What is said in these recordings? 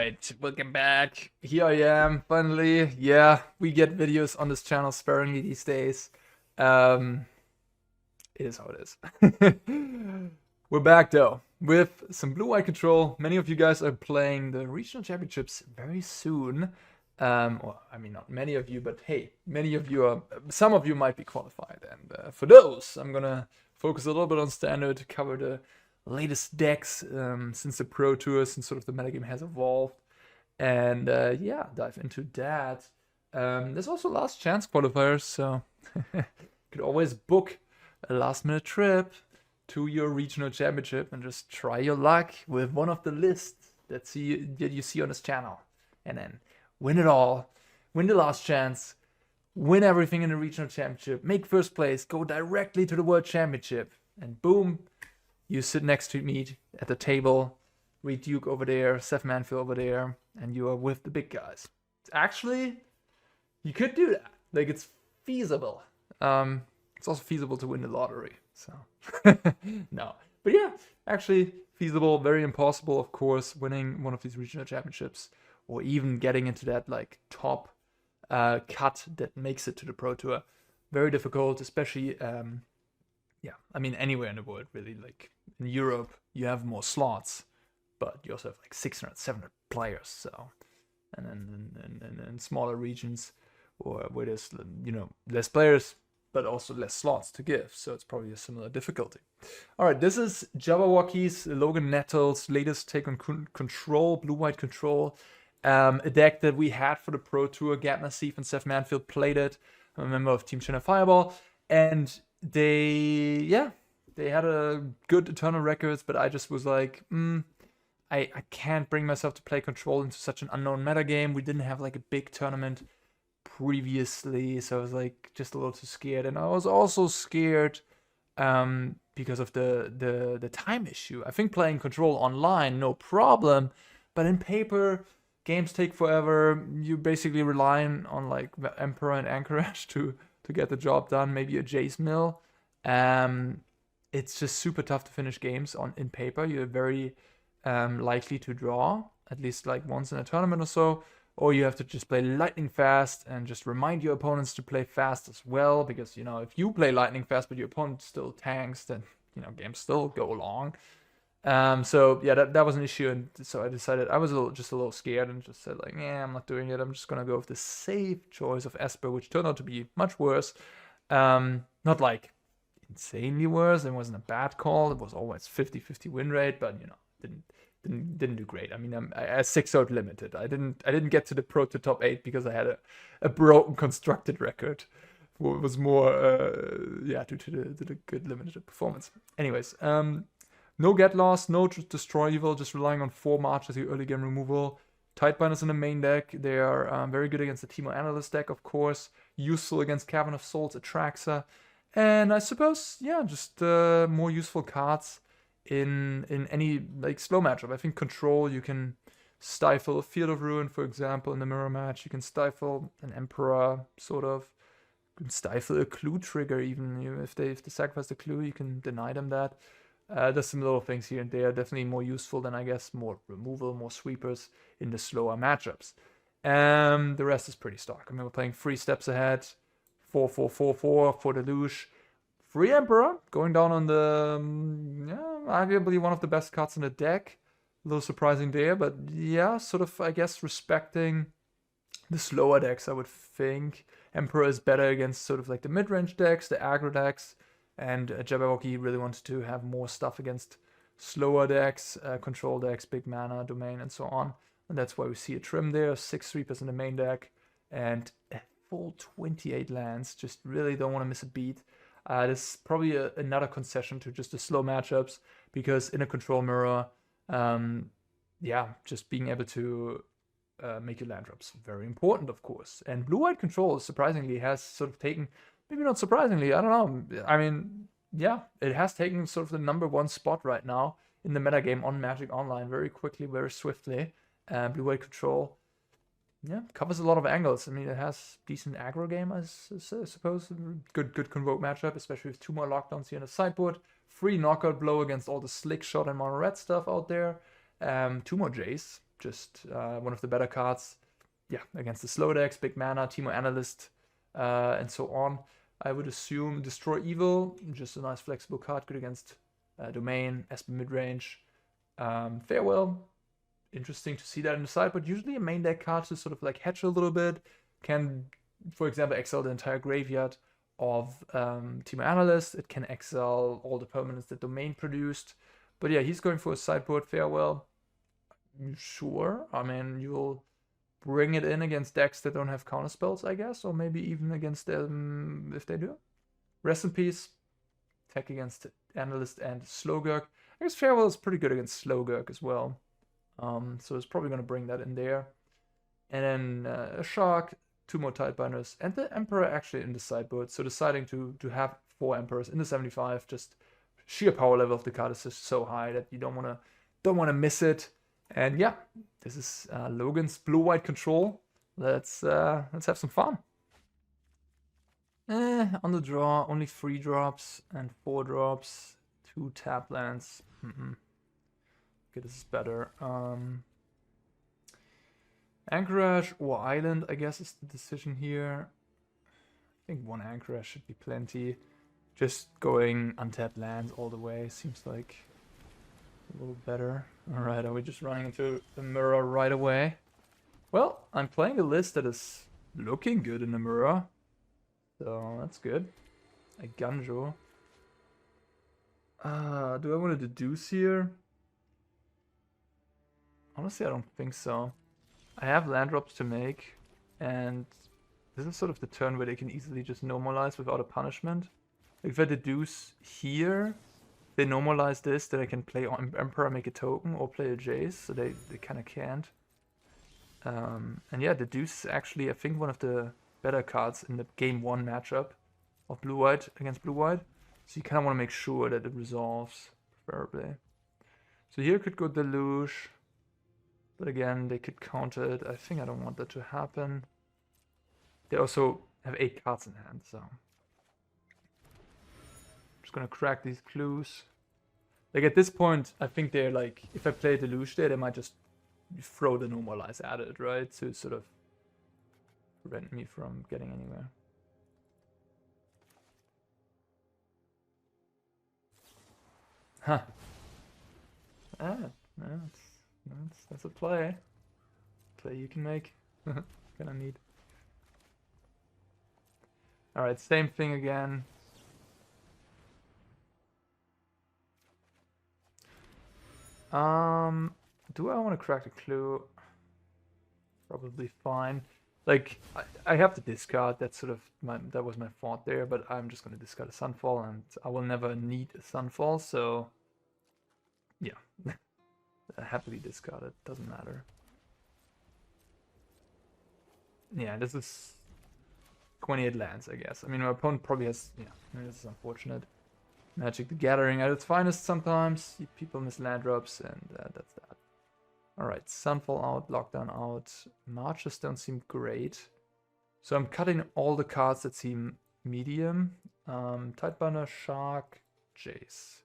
Alright, welcome back. Here I am, finally. Yeah, we get videos on this channel sparingly these days. It is how it is. We're back though, with some blue-white control. Many of you guys are playing the regional championships very soon. Well, I mean, not many of you, but hey, many of you are, some of you might be qualified. And for those, I'm gonna focus a little bit on standard to cover the latest decks since the Pro Tour, since sort of the metagame has evolved. And yeah, dive into that. There's also last chance qualifiers, so you could always book a last minute trip to your regional championship and just try your luck with one of the lists that you see on this channel. And then win it all, win the last chance, win everything in the regional championship, make first place, go directly to the world championship, and boom, you sit next to me at the table, Reed Duke over there, Seth Manfield over there, and you are with the big guys. Actually, you could do that. Like, it's feasible. It's also feasible to win the lottery. So, no. But yeah, actually feasible, very impossible, of course, winning one of these regional championships or even getting into that, like, top cut that makes it to the Pro Tour. Very difficult, especially, yeah, I mean, anywhere in the world, really. Like, in Europe, you have more slots, but you also have like 600, 700 players. So, and then in smaller regions, or where there's, you know, less players, but also less slots to give. So it's probably a similar difficulty. All right, this is Jabberwocky's Logan Nettles' latest take on control, blue-white control. A deck that we had for the Pro Tour. Gabner Seif and Seth Manfield played it. I'm a member of Team China Fireball, and they had a good eternal records, but I just was like, I can't bring myself to play control into such an unknown meta game. We didn't have like a big tournament previously, so I was like just a little too scared. And I was also scared because of the time issue. I think playing control online, no problem, but in paper, games take forever. You basically relying on like Emperor and Anchorage to get the job done, maybe a Jace mill. It's just super tough to finish games in paper. You're very likely to draw, at least like once in a tournament or so, or you have to just play lightning fast and just remind your opponents to play fast as well, because, you know, if you play lightning fast but your opponent still tanks, then, you know, games still go long. So yeah, that was an issue, and so I decided, I was just a little scared and just said like, yeah, I'm not doing it. I'm just gonna go with the safe choice of Esper, which turned out to be much worse. Not like insanely worse. It wasn't a bad call. It was always 50-50 win rate, but, you know, didn't do great. I mean, I 6-0 limited. I didn't get to the Pro to top 8 because I had a broken constructed record. It was more yeah, due to the good limited performance. Anyways, no get loss, no destroy evil, just relying on 4 marches, your early game removal. Tidebinders in the main deck. They are very good against the Teemo Analyst deck, of course. Useful against Cavern of Souls, Atraxa. And I suppose, yeah, just more useful cards in any like slow matchup. I think control, you can stifle a Field of Ruin, for example, in the mirror match. You can stifle an Emperor, sort of. You can stifle a clue trigger, even if they sacrifice the clue, you can deny them that. There's some little things here and there, definitely more useful than, I guess, more removal, more sweepers in the slower matchups. The rest is pretty stock. I mean, we're playing 3 steps ahead, 4-4-4-4 for Deluge. Free Emperor, going down on the, yeah, arguably one of the best cards in the deck. A little surprising there, but yeah, sort of, I guess, respecting the slower decks, I would think. Emperor is better against sort of like the mid-range decks, the aggro decks, and Jabberwocky really wanted to have more stuff against slower decks, control decks, big mana, domain, and so on. And that's why we see a trim there, 6 sweepers in the main deck, and a full 28 lands. Just really don't want to miss a beat. This is probably another concession to just the slow matchups, because in a control mirror, yeah, just being able to make your land drops very important, of course. And blue-white control, surprisingly, has sort of taken, maybe not surprisingly, I don't know. I mean, yeah, it has taken sort of the #1 spot right now in the metagame on Magic Online very quickly, very swiftly. Blue-white control, yeah, covers a lot of angles. I mean, it has decent aggro game, I suppose. Good Convoke matchup, especially with 2 more lockdowns here in the sideboard. Free knockout blow against all the slick shot and mono red stuff out there. 2 more Jace. just one of the better cards. Yeah, against the slow decks, big mana, Teemo Analyst, and so on. I would assume Destroy Evil, just a nice flexible card, good against Domain, Esper midrange. Farewell, interesting to see that in the side, but usually a main deck card to sort of like hedge a little bit. Can, for example, exile the entire graveyard of Teemo Analyst. It can exile all the permanents that Domain produced. But yeah, he's going for a sideboard Farewell. Sure, I mean, you'll bring it in against decks that don't have counter spells, I guess, or maybe even against them if they do. Rest in Peace, attack against Analyst and Slogurk. I guess Farewell is pretty good against Slogurk as well. So it's probably going to bring that in there. And then a Shark, 2 more Tidebinders, and the Emperor actually in the sideboard. So deciding to have 4 Emperors in the 75, just sheer power level of the card is just so high that you don't want to miss it. And yeah, this is Logan's blue-white control. Let's have some fun. On the draw, only 3 drops and 4 drops, 2 tap lands. Okay, this is better. Anchorage or Island, I guess, is the decision here. I think 1 Anchorage should be plenty. Just going untapped lands all the way seems like a little better. Alright, are we just running into the mirror right away? Well, I'm playing a list that is looking good in the mirror. So that's good. Eiganjo. Do I want to deduce here? Honestly, I don't think so. I have land drops to make, and this is sort of the turn where they can easily just normalize without a punishment. If I deduce here, they normalize this, then I can play on Emperor, make a token, or play a Jace, so they kind of can't. And yeah, Deduce is actually, I think, one of the better cards in the game 1 matchup of blue-white against blue-white. So you kind of want to make sure that it resolves, preferably. So here could go Deluge, but again, they could counter it. I think I don't want that to happen. They also have 8 cards in hand, so... Just gonna crack these clues. Like at this point, I think they're like, if I play Deluge there, they might just throw the normalize at it, right? To sort of prevent me from getting anywhere. Huh. That's a play. Play you can make. Gonna need. Alright, same thing again. Do I want to crack the clue? Probably fine. Like, I have to discard. That's sort of that was my thought there, but I'm just gonna discard a Sunfall, and I will never need a Sunfall, so yeah. Happily discard it, doesn't matter. Yeah, this is 28 lands, I guess. I mean, my opponent probably has, yeah, this is unfortunate. Magic the Gathering at its finest sometimes. People miss land drops, and that's that. Alright, Sunfall out, Lockdown out. Marches don't seem great. So I'm cutting all the cards that seem medium. Tidebinder, Shark, Jace.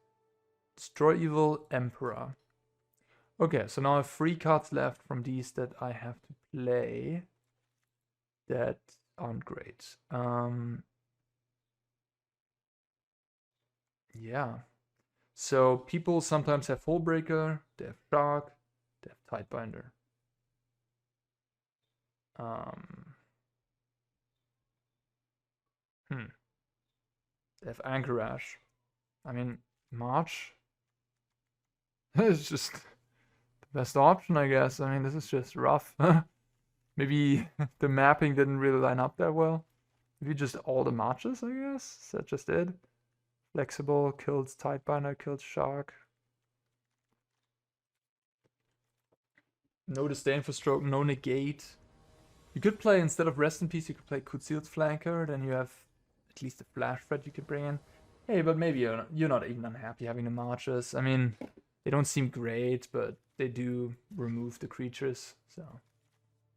Destroy Evil, Emperor. Okay, so now I have 3 cards left from these that I have to play that aren't great. Yeah. So people sometimes have Hullbreaker, they have Shark, they have Tidebinder. They have Anchorage. I mean, March is just the best option, I guess. I mean, this is just rough. Maybe the mapping didn't really line up that well. Maybe just all the Marches, I guess. Is that just it? Flexible, kills Tidebinder, kills Shark. No Disdain for Stroke, no Negate. You could play, instead of Rest in Peace, you could play Kutsil's Flanker, then you have at least a Flash Threat you could bring in. Hey, but maybe you're not even unhappy having the Marches. I mean, they don't seem great, but they do remove the creatures, so...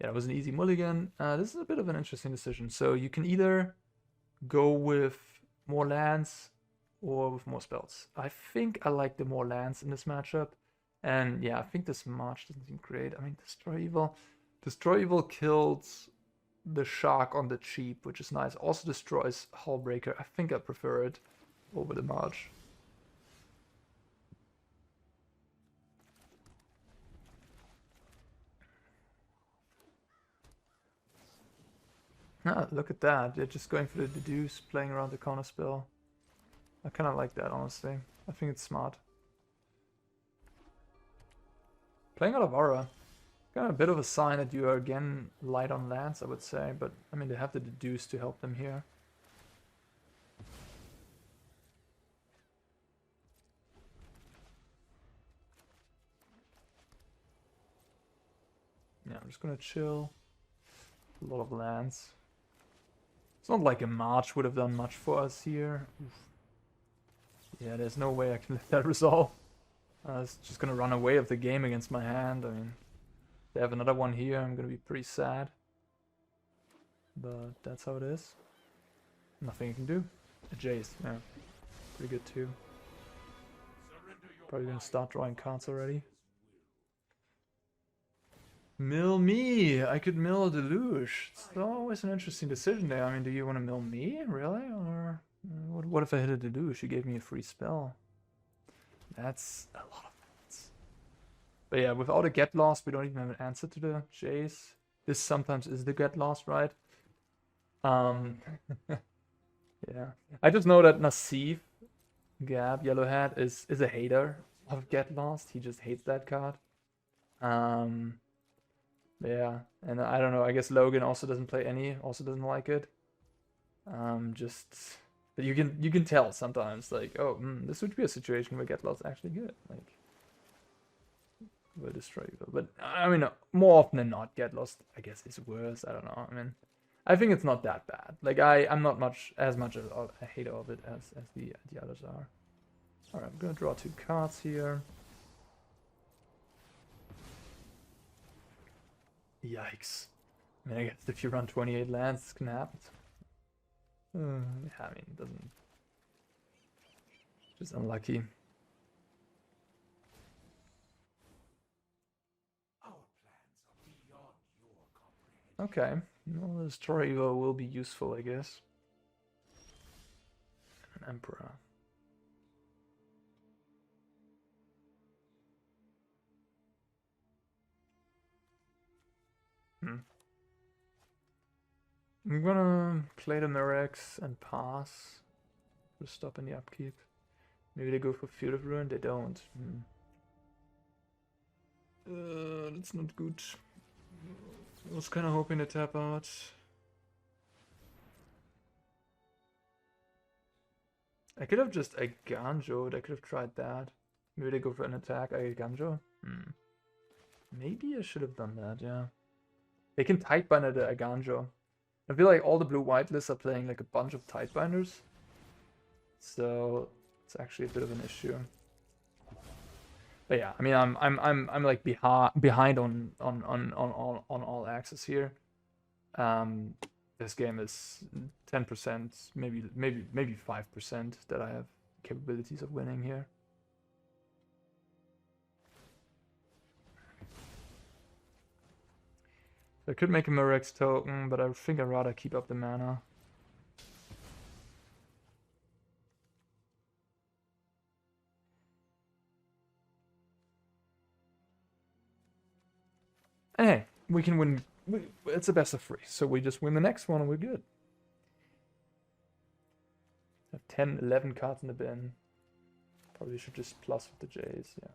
Yeah, it was an easy mulligan. This is a bit of an interesting decision. So you can either go with more lands or with more spells. I think I like the more lands in this matchup. And yeah, I think this March doesn't seem great. I mean, Destroy Evil. Destroy Evil killed the Shark on the cheap, which is nice. Also destroys Hullbreaker. I think I prefer it over the March. Ah, look at that. They're just going for the Deduce, playing around the counter spell. I kind of like that, honestly. I think it's smart. Playing Otawara. Kind of a bit of a sign that you are again light on lands, I would say. But, I mean, they have the Deduce to help them here. Yeah, I'm just gonna chill. A lot of lands. It's not like a March would have done much for us here. Oof. Yeah, there's no way I can let that resolve. It's just gonna run away of the game against my hand. I mean, they have another one here, I'm gonna be pretty sad. But that's how it is. Nothing you can do. A Jace, yeah. Pretty good too. Probably gonna start drawing cards already. Mill me! I could mill a Deluge. It's always an interesting decision there. I mean, do you want to mill me? Really? Or what if I hit a Deluge? You gave me a free spell. That's a lot of things. But yeah, without a Get Lost, we don't even have an answer to the Jace. This sometimes is the Get Lost, right? Yeah. I just know that Nassif, Gab, Yellowhead, is a hater of Get Lost. He just hates that card. Yeah, and I don't know, I guess Logan also doesn't play any, also doesn't like it. But you can tell sometimes, like, oh, this would be a situation where Get Lost actually good, like, will destroy you. But, I mean, more often than not, Get Lost, I guess, is worse, I don't know, I mean, I think it's not that bad. Like, I'm not as much a hater of it as the others are. Alright, I'm gonna draw 2 cards here. Yikes. I mean, I guess if you run 28 lands, this can happen. Yeah, I mean, it doesn't... Just unlucky. Okay. Well, this Torrivo will be useful, I guess. An Emperor. I'm gonna play the Mirrex and pass. To stop in the upkeep. Maybe they go for Field of Ruin. They don't. That's not good. I was kind of hoping to tap out. I could have just Eiganjo. I could have tried that. Maybe they go for an attack. Eiganjo. Maybe I should have done that. Yeah. They can Tidebinder the Eiganjo. I feel like all the blue-white lists are playing like a bunch of Tidebinders. So it's actually a bit of an issue. But yeah, I mean, I'm like behind on all axes here. This game is 10%, maybe 5% that I have capabilities of winning here. I could make a Mirrex token, but I think I'd rather keep up the mana. And hey, we can win. It's a best of 3, so we just win the next one and we're good. I have 10, 11 cards in the bin. Probably should just plus with the Jays, yeah.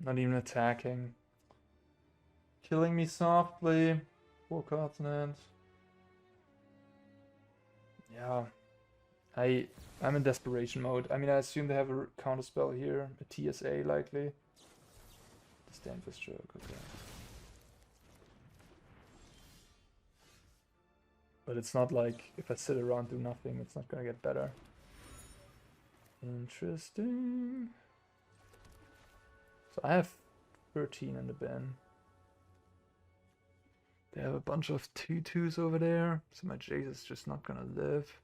Not even attacking. Killing me softly. 4 cards in hand. Yeah. I'm in desperation mode. I mean, I assume they have a counterspell here. A TSA, likely. Stand for stroke, okay. But it's not like if I sit around do nothing, it's not gonna get better. Interesting. So I have 13 in the bin. They have a bunch of 2/2s over there, so my Jace is just not gonna live.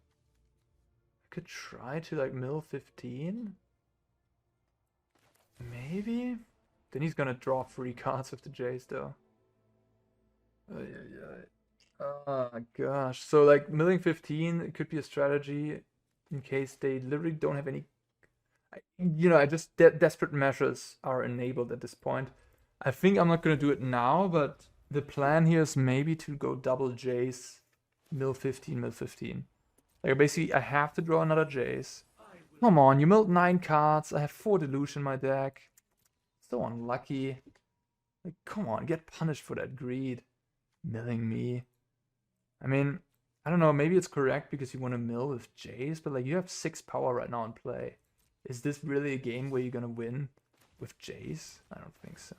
I could try to like mill 15. Maybe? Then he's gonna draw 3 cards with the Jace though. Oh yeah. Oh my gosh. So like milling 15, it could be a strategy in case they literally don't have any. I just desperate measures are enabled at this point. I think I'm not gonna do it now, but the plan here is maybe to go double Jace, mill 15, mill 15. Like basically, I have to draw another Jace. Come on, you milled 9 cards. I have 4 Deluge in my deck. So unlucky. Like, come on, get punished for that greed. Milling me. I mean, I don't know, maybe it's correct because you want to mill with Jace, but like you have 6 power right now in play. Is this really a game where you're gonna win with Jace? I don't think so.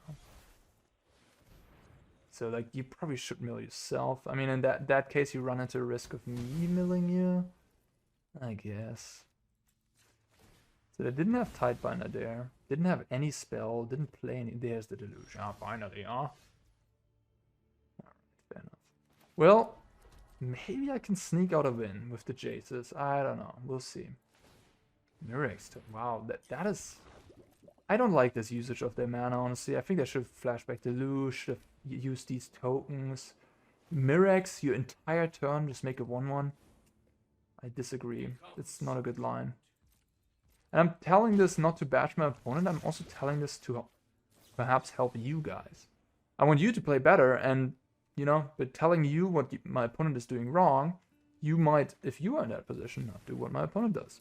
So like you probably should mill yourself. I mean, in that case you run into the risk of me milling you, I guess. So they didn't have Tidebinder there. Didn't have any spell. Didn't play any. There's the Deluge. Ah, finally, huh? Alright, fair enough. Well, maybe I can sneak out a win with the Jaces. I don't know. We'll see. Mirrex. Wow, that is... I don't like this usage of their mana, honestly. I think they should flashback Deluge, should have used these tokens. Mirrex, your entire turn, just make a 1/1. I disagree. It's not a good line. And I'm telling this not to bash my opponent, I'm also telling this to perhaps help you guys. I want you to play better, and, but telling you what my opponent is doing wrong, you might, if you are in that position, not do what my opponent does.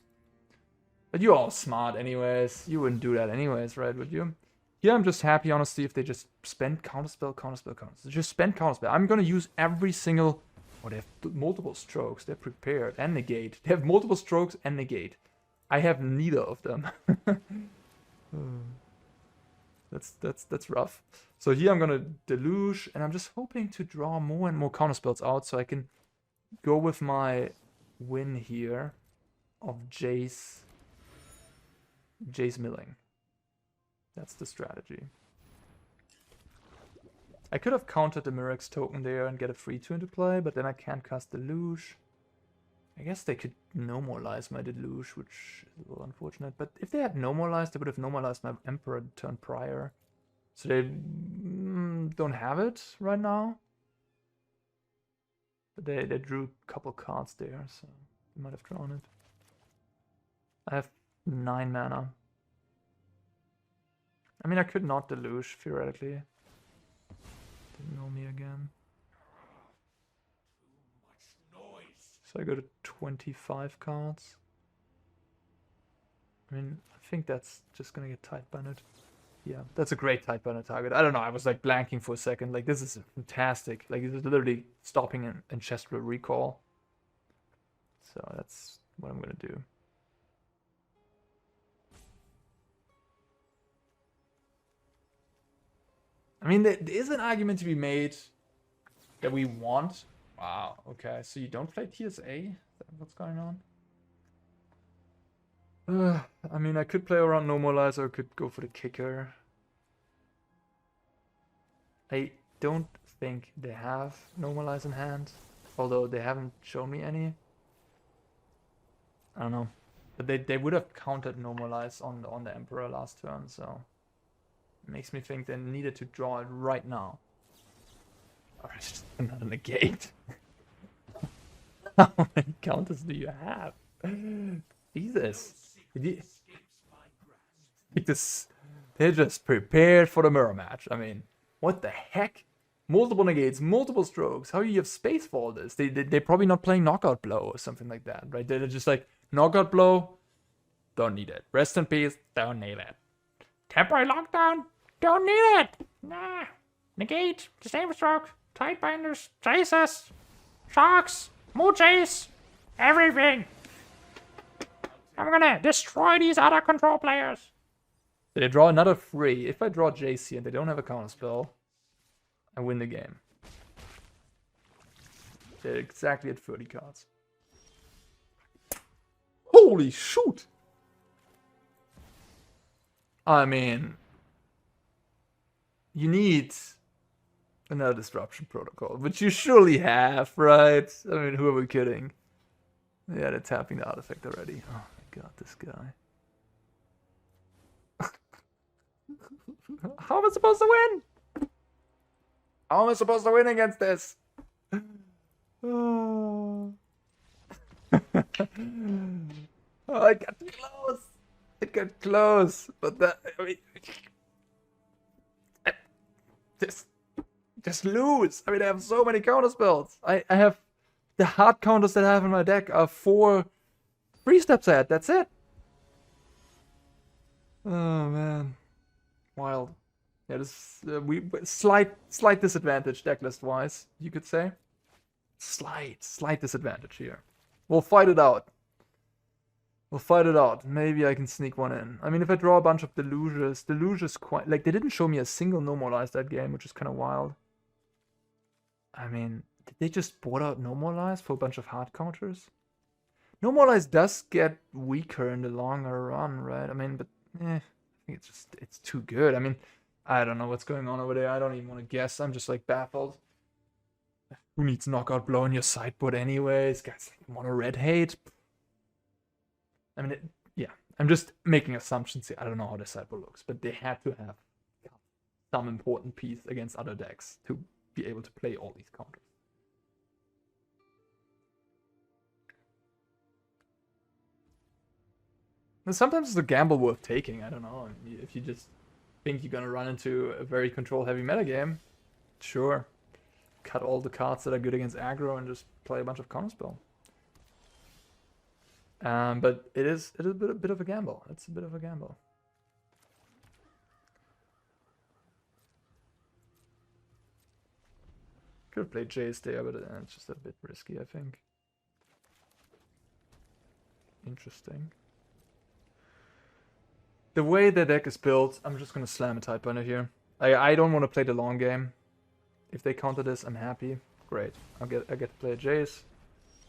But you're all smart anyways. You wouldn't do that anyways, right, would you? Here I'm just happy, honestly, if they just spend counterspell. Just spend counterspell. I'm gonna use every single... Oh, they have multiple strokes. They're prepared. And negate. They have multiple strokes and negate. I have neither of them. That's rough. So here I'm gonna Deluge, and I'm just hoping to draw more and more counterspells out so I can go with my win here of Jace milling. That's the strategy. I could have countered the Mirrex token there and get a 3/2 into play, but then I can't cast Deluge. I guess they could normalize my Deluge, which is a little unfortunate. But if they had normalized, they would have normalized my Emperor the turn prior. So they don't have it right now. But they drew a couple cards there, so they might have drawn it. I have 9 mana. I mean, I could not Deluge, theoretically. Didn't know me again. So I go to 25 cards. I mean, I think that's just gonna get Tidebinded. Yeah, that's a great Tidebinder target. I don't know, I was like blanking for a second. Like, this is fantastic. Like, it's literally stopping an ancestral recall. So that's what I'm gonna do. I mean, there is an argument to be made that we want. Wow, okay, so you don't play TSA? Is that what's going on? I mean, I could play around Normalize or I could go for the kicker. I don't think they have Normalize in hand, although they haven't shown me any. I don't know. But they would have countered Normalize on the Emperor last turn, so... Makes me think they needed to draw it right now. Alright, just another negate. How many counters do you have? Jesus. They're just prepared for the mirror match. I mean, what the heck? Multiple negates, multiple strokes. How do you have space for all this? They're probably not playing Knockout Blow or something like that, right? They're just like, Knockout Blow, don't need it. Rest in peace, don't need it. Temporary Lockdown, don't need it. Nah. Negate, Disable Stroke, Tidebinders, Jaces, Sharks, more Jace, everything. I'm gonna destroy these other control players. They draw another 3. If I draw Jace and they don't have a counterspell, I win the game. They're exactly at 30 cards. Holy shoot! I mean, you need Another disruption protocol, which you surely have, right? I mean, who are we kidding? Yeah, they're tapping the artifact already. Oh my god, this guy. How am I supposed to win? How am I supposed to win against this? Oh, oh I got too close. I got close, but that, I mean, just lose. I mean, I have so many counter spells. I have the hard counters that I have in my deck are 4 3-step set. That's it. Oh man, wild. Yeah, this we slight disadvantage decklist wise, you could say. Slight disadvantage here. We'll fight it out. We'll fight it out. Maybe I can sneak one in. I mean, if I draw a bunch of Deluges, Deluge is quite... Like, they didn't show me a single Normalize that game, which is kind of wild. I mean, did they just board out Normalize for a bunch of hard counters? Normalize does get weaker in the longer run, right? I mean, but I think it's too good. I mean, I don't know what's going on over there. I don't even want to guess. I'm just like baffled. Who needs knockout blow in your sideboard anyways? Guys, mono red hate. I mean, yeah. I'm just making assumptions here. I don't know how the sideboard looks, but they had to have some important piece against other decks to be able to play all these counters. And sometimes it's a gamble worth taking. I don't know. If you just think you're gonna run into a very control-heavy metagame, sure. Cut all the cards that are good against aggro and just play a bunch of counterspell. But it is a bit of a gamble. It's a bit of a gamble. Could have played Jace there, but it's just a bit risky, I think. Interesting. The way the deck is built, I'm just gonna slam a Tidebinder here. I don't want to play the long game. If they counter this, I'm happy. Great. I get to play a Jace.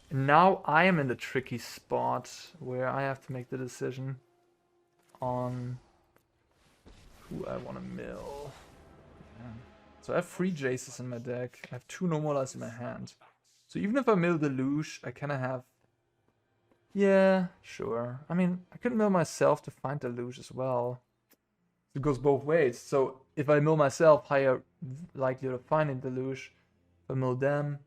And now I am in the tricky spot where I have to make the decision on who I want to mill. Yeah. So I have 3 Jaces in my deck. I have 2 Normalize in my hand. So even if I mill Deluge, I kind of have... Yeah, sure. I mean, I could mill myself to find Deluge as well. It goes both ways. So if I mill myself, higher likelihood of finding Deluge. If I mill them,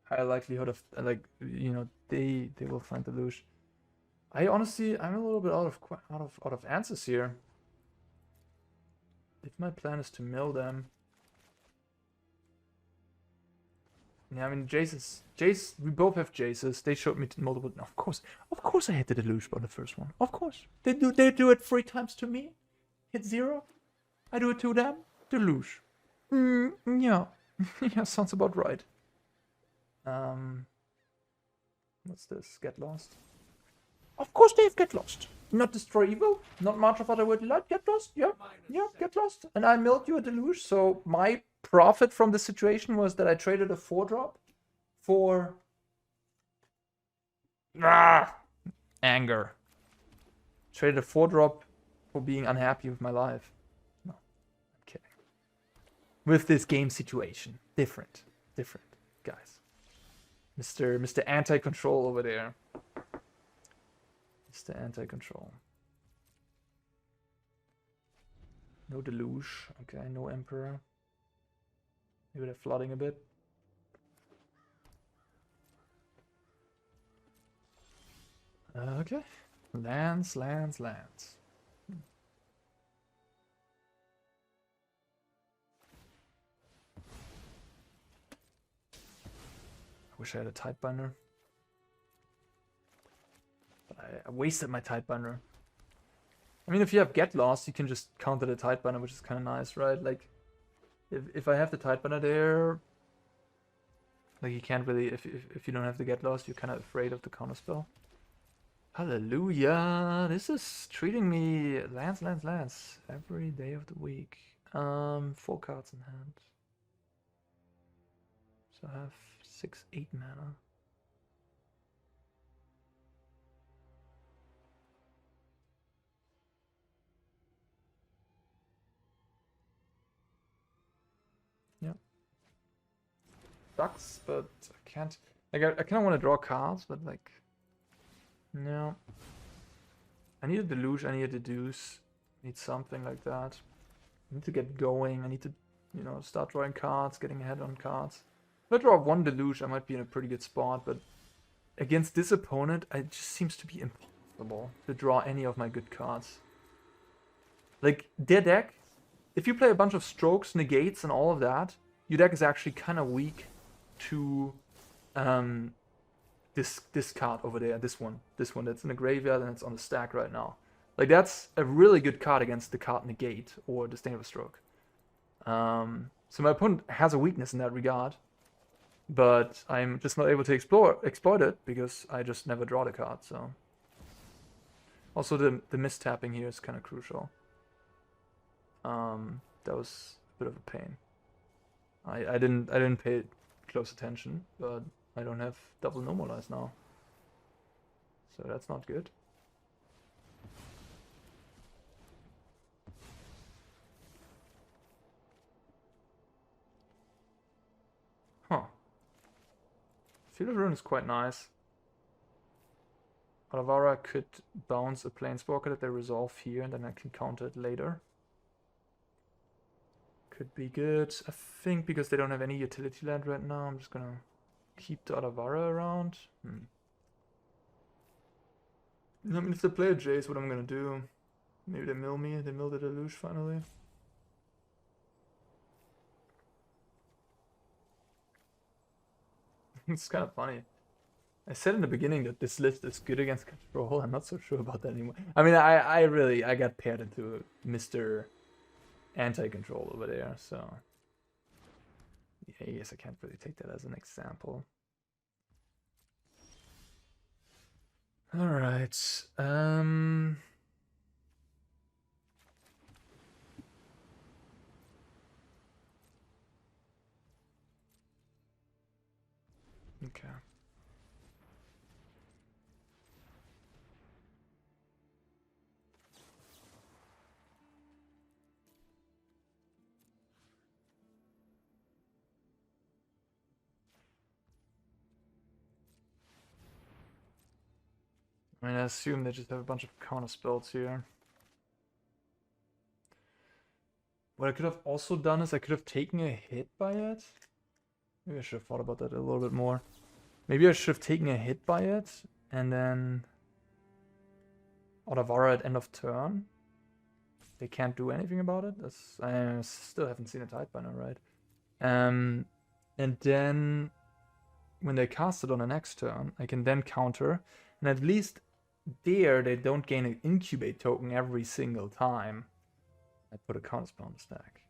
higher likelihood of, like, you know, they will find Deluge. I'm a little bit out of answers here. If my plan is to mill them, yeah, I mean, Jace, we both have Jaces. They showed me multiple. Of course, I hit the Deluge on the first one. Of course, they do it 3 times to me. Hit 0. I do it to them. Deluge. Yeah, yeah, sounds about right. What's this? Get lost. Of course, they've get lost. Not destroy evil. Not March of Otherworldly Light. Get lost. Yeah, get lost. And I milled you a Deluge. So my profit from the situation was that I traded a 4-drop for anger. Traded a 4-drop for being unhappy with my life. No, I'm kidding. With this game situation, different, guys. Mr. Anti-Control over there. Mr. Anti-Control. No Deluge. Okay, no Emperor. Maybe they're flooding a bit. Okay. Lands. I wish I had a Tidebinder. But I wasted my Tidebinder. I mean, if you have Get Lost, you can just counter the Tidebinder, which is kind of nice, right? Like, if I have the Tidebinder there, like, you can't really, if you don't have the Get Lost, you're kind of afraid of the counterspell. Hallelujah! This is treating me lands every day of the week. 4 cards in hand. So I have 6-8 mana. sucks, but I can't. Like, I kind of want to draw cards, but like, no. I need a Deluge, I need a Deduce. I need something like that. I need to get going. I need to, you know, start drawing cards, getting ahead on cards. If I draw one Deluge, I might be in a pretty good spot, but against this opponent, it just seems to be impossible to draw any of my good cards. Like, their deck, if you play a bunch of strokes, negates, and all of that, your deck is actually kind of weak to this card over there, this one that's in the graveyard and it's on the stack right now. Like, that's a really good card against the card negate or disdainful stroke. So my opponent has a weakness in that regard, but I'm just not able to exploit it because I just never draw the card. So also the mistapping here is kind of crucial. That was a bit of a pain. I didn't pay close attention, but I don't have double normalize now, so that's not good. Huh. Field of Ruin is quite nice. Otawara could bounce a Planeswalker that they resolve here, and then I can counter it later. Could be good. I think because they don't have any utility land right now, I'm just gonna keep the Otawara around. I mean, if they play a Jace, what I'm gonna do? Maybe they mill me. They mill the Deluge finally. It's kind of funny. I said in the beginning that this list is good against control. I'm not so sure about that anymore. I mean, I got paired into Mr. Anti-control over there, so yeah, I guess I can't really take that as an example. All right. Okay. I mean, I assume they just have a bunch of counter spells here. What I could have also done is I could have taken a hit by it. Maybe I should have thought about that a little bit more. Maybe I should have taken a hit by it and then Otawara at end of turn. They can't do anything about it. I still haven't seen a Tidebinder, right? And then when they cast it on the next turn, I can then counter, and at least there they don't gain an incubate token every single time I put a counter spell on the stack.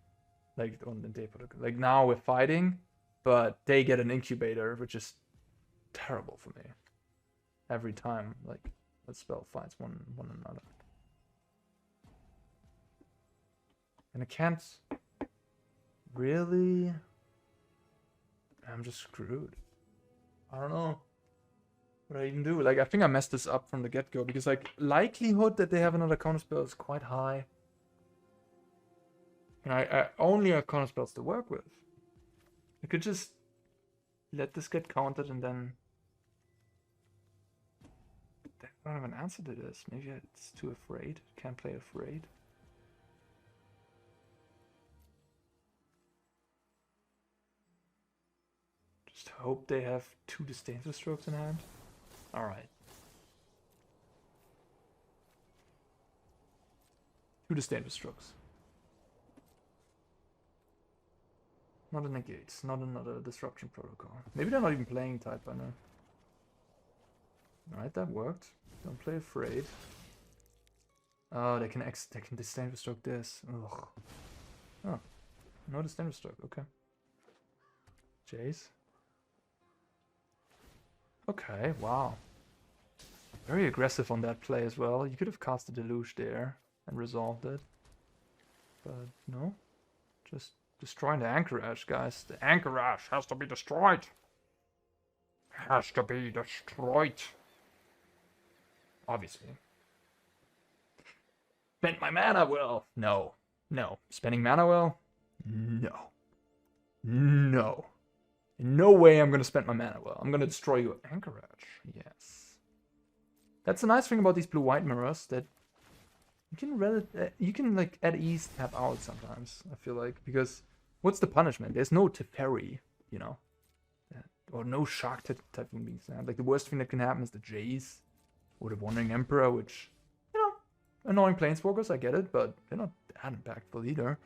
Like on the Depopulate. Like now we're fighting, but they get an incubator, which is terrible for me. Every time, like, that spell fights one another. And I can't really. I'm just screwed. I don't know what I even do. Like, I think I messed this up from the get-go because, like, likelihood that they have another counterspell is quite high. And I only have counterspells to work with. I could just let this get countered and then I don't have an answer to this. Maybe it's too afraid. Can't play afraid. Just hope they have 2 disdainful strokes in hand. Alright. 2 disdainful strokes. Not a negate, not another disruption protocol. Maybe they're not even playing Tidebinder. Alright, that worked. Don't play afraid. Oh, they can disdainful stroke this. Ugh. Oh, no disdainful stroke. Okay. Jace. Okay, wow. Very aggressive on that play as well. You could have cast a Deluge there and resolved it. But no. Just destroying the Anchorage, guys. The Anchorage has to be destroyed. Has to be destroyed. Obviously. Spend my mana well. No. No. Spending mana well? No. No. In no way I'm gonna spend my mana well. I'm gonna destroy your Anchorage. Yes. That's the nice thing about these blue-white mirrors, that you can like at ease tap out sometimes, I feel like. Because what's the punishment? There's no Teferi, you know. Or no Shark Typhoon being snapped. Like the worst thing that can happen is the Jace. Or the Wandering Emperor, which, you know, annoying planeswalkers, I get it, but they're not that impactful either.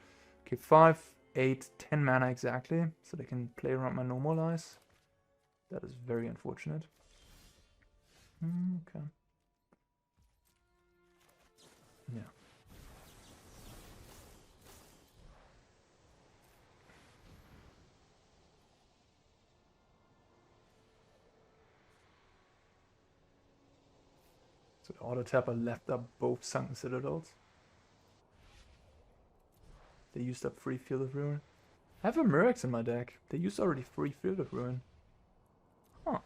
Okay, 5, 8, 10 mana exactly, so they can play around my Normalize. That is very unfortunate. Okay. Yeah. So the auto tapper left up both Sunken Citadels. They used up 3 Field of Ruin. I have a Mirrex in my deck. They used already 3 Field of Ruin. Huh.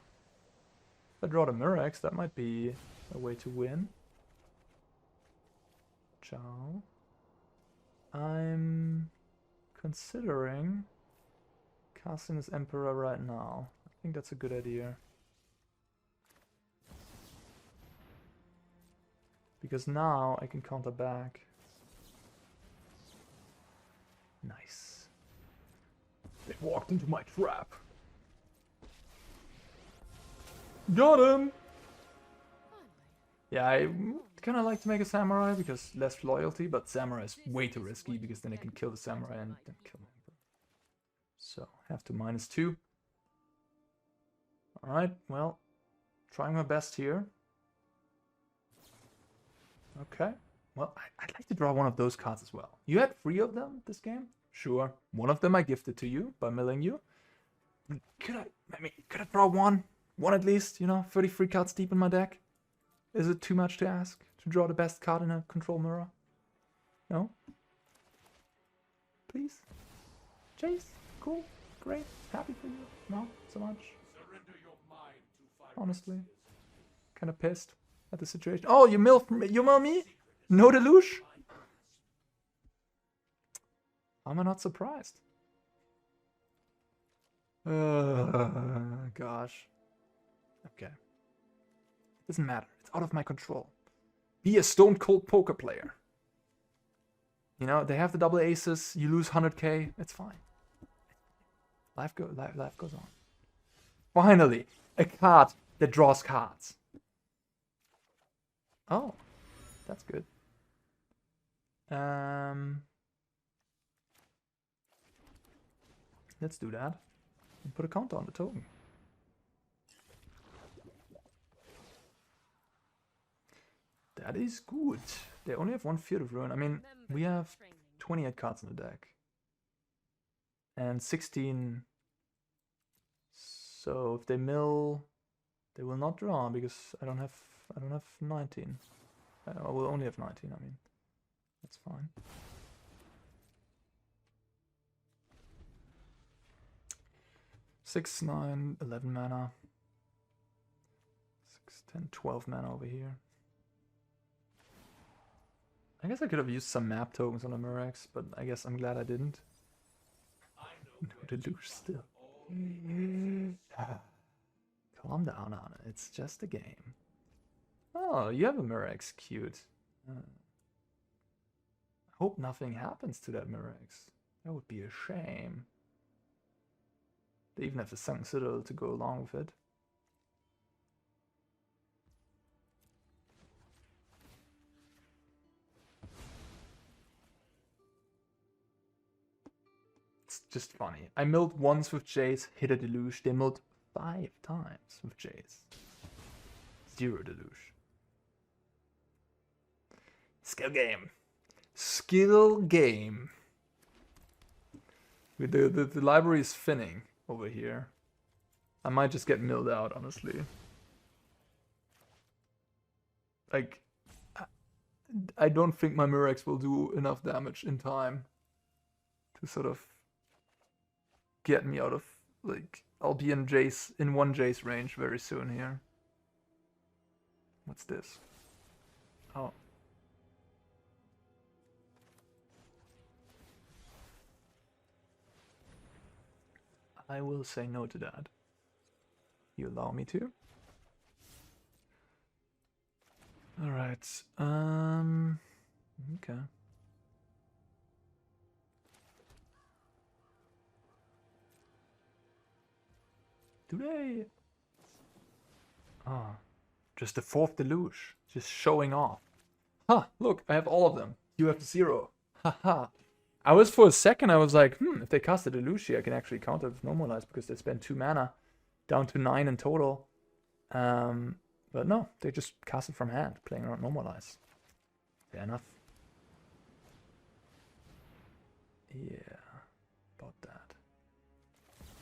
If I draw the Mirrex, that might be a way to win. Ciao. I'm considering casting this Emperor right now. I think that's a good idea. Because now I can counter back. Nice. They walked into my trap. Got him! Yeah, I kind of like to make a Samurai because less loyalty, but Samurai is way too risky because then I can kill the Samurai and then kill him. So, have to -2. Alright, well, trying my best here. Okay, well, I'd like to draw one of those cards as well. You had 3 of them this game? Sure. One of them I gifted to you by milling you. Could I draw one? One at least, you know, 33 cards deep in my deck? Is it too much to ask to draw the best card in a control mirror? No? Please? Jace? Cool? Great? Happy for you? No? So much? Honestly. Kinda pissed at the situation. Oh, you mill me? No Deluge? I'm not surprised. Gosh. Okay. Doesn't matter. It's out of my control. Be a stone cold poker player. You know, they have the double aces. You lose 100k. It's fine. Life goes on. Finally, a card that draws cards. Oh, that's good. Let's do that. And put a counter on the token. That is good. They only have 1 Field of Ruin. I mean, we have 28 cards in the deck. And 16. So if they mill, they will not draw because I don't have 19. I will only have 19, I mean. That's fine. Six, 9, 11 mana. 6, 10, 12 mana over here. I guess I could have used some map tokens on the Mirrex, but I guess I'm glad I didn't. No Deluge still. Calm down, Arne. It's just a game. Oh, you have a Mirrex. Cute. I hope nothing happens to that Mirrex. That would be a shame. They even have the Sunken Citadel to go along with it. It's just funny. I milled once with Jace, hit a Deluge. They milled 5 times with Jace. 0 Deluge. Skill game. Skill game. The library is thinning over here. I might just get milled out, honestly. Like, I don't think my Mirrex will do enough damage in time to sort of get me out of, like, I'll be in one Jace range very soon here. What's this? Oh. I will say no to that. You allow me to? Alright. Okay. Do they? Ah. Just the 4th Deluge. Just showing off. Huh, look, I have all of them. You have 0. Haha. I was for a second, I was like, if they cast a Deluge here, I can actually counter with Normalize because they spend 2 mana. Down to 9 in total. But no, they just cast it from hand, playing around Normalize. Fair enough. Yeah, about that.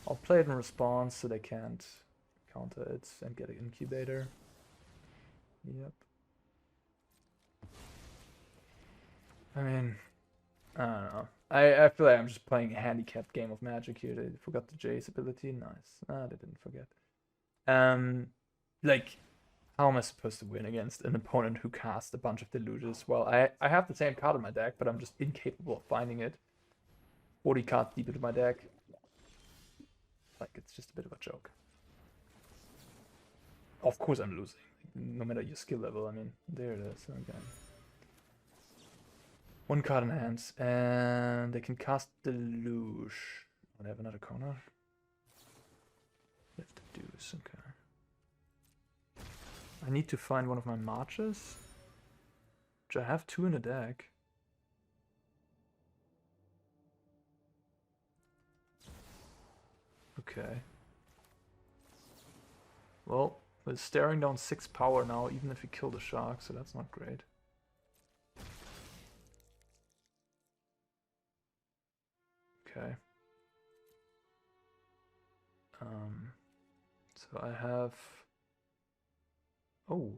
I'll play it in response so they can't counter it and get an incubator. Yep. I mean, I don't know. I feel like I'm just playing a handicapped game of Magic here. They forgot the Jace ability. Nice. Ah, they didn't forget. Like, how am I supposed to win against an opponent who casts a bunch of Deluges? Well, I have the same card in my deck, but I'm just incapable of finding it. 40 cards deep into my deck. Like, it's just a bit of a joke. Of course I'm losing. No matter your skill level, I mean, there it is. Okay. 1 card in hand, and they can cast Deluge. Oh, they have another corner. They have Deduce, okay. I need to find one of my marches, which I have 2 in the deck. Okay. Well, we're staring down 6 power now, even if we kill the shark, so that's not great. Okay. So I have... Oh.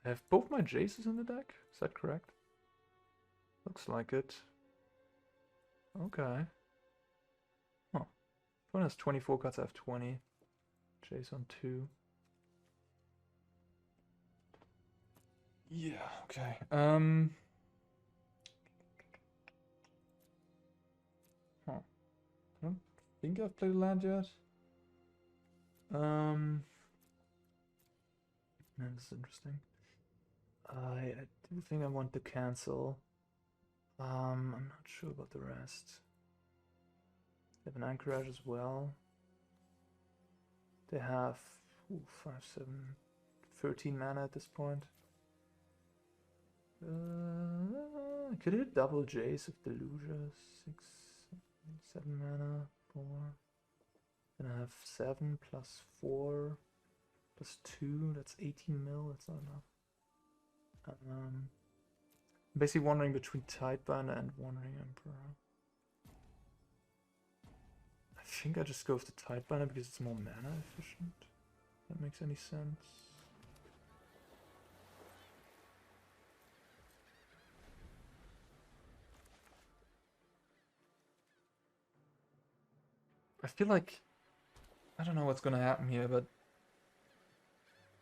I have both my Jaces in the deck? Is that correct? Looks like it. Okay. Huh. One has 24 cards, I have 20. Jace on 2. Yeah, okay. Huh. I don't think I've played a land yet. This is interesting. I do think I want to cancel. I'm not sure about the rest. They have an Anchorage as well. They have 5, 7, 13 mana at this point. I could hit double Jace with Deluge. 6, 7 mana, 4. Then I have 7 plus 4 plus 2. That's 18 mil. That's not enough. I'm basically wandering between Tidebinder and Wandering Emperor. I think I just go with the Tidebinder because it's more mana efficient. If that makes any sense. I feel like I don't know what's gonna happen here, but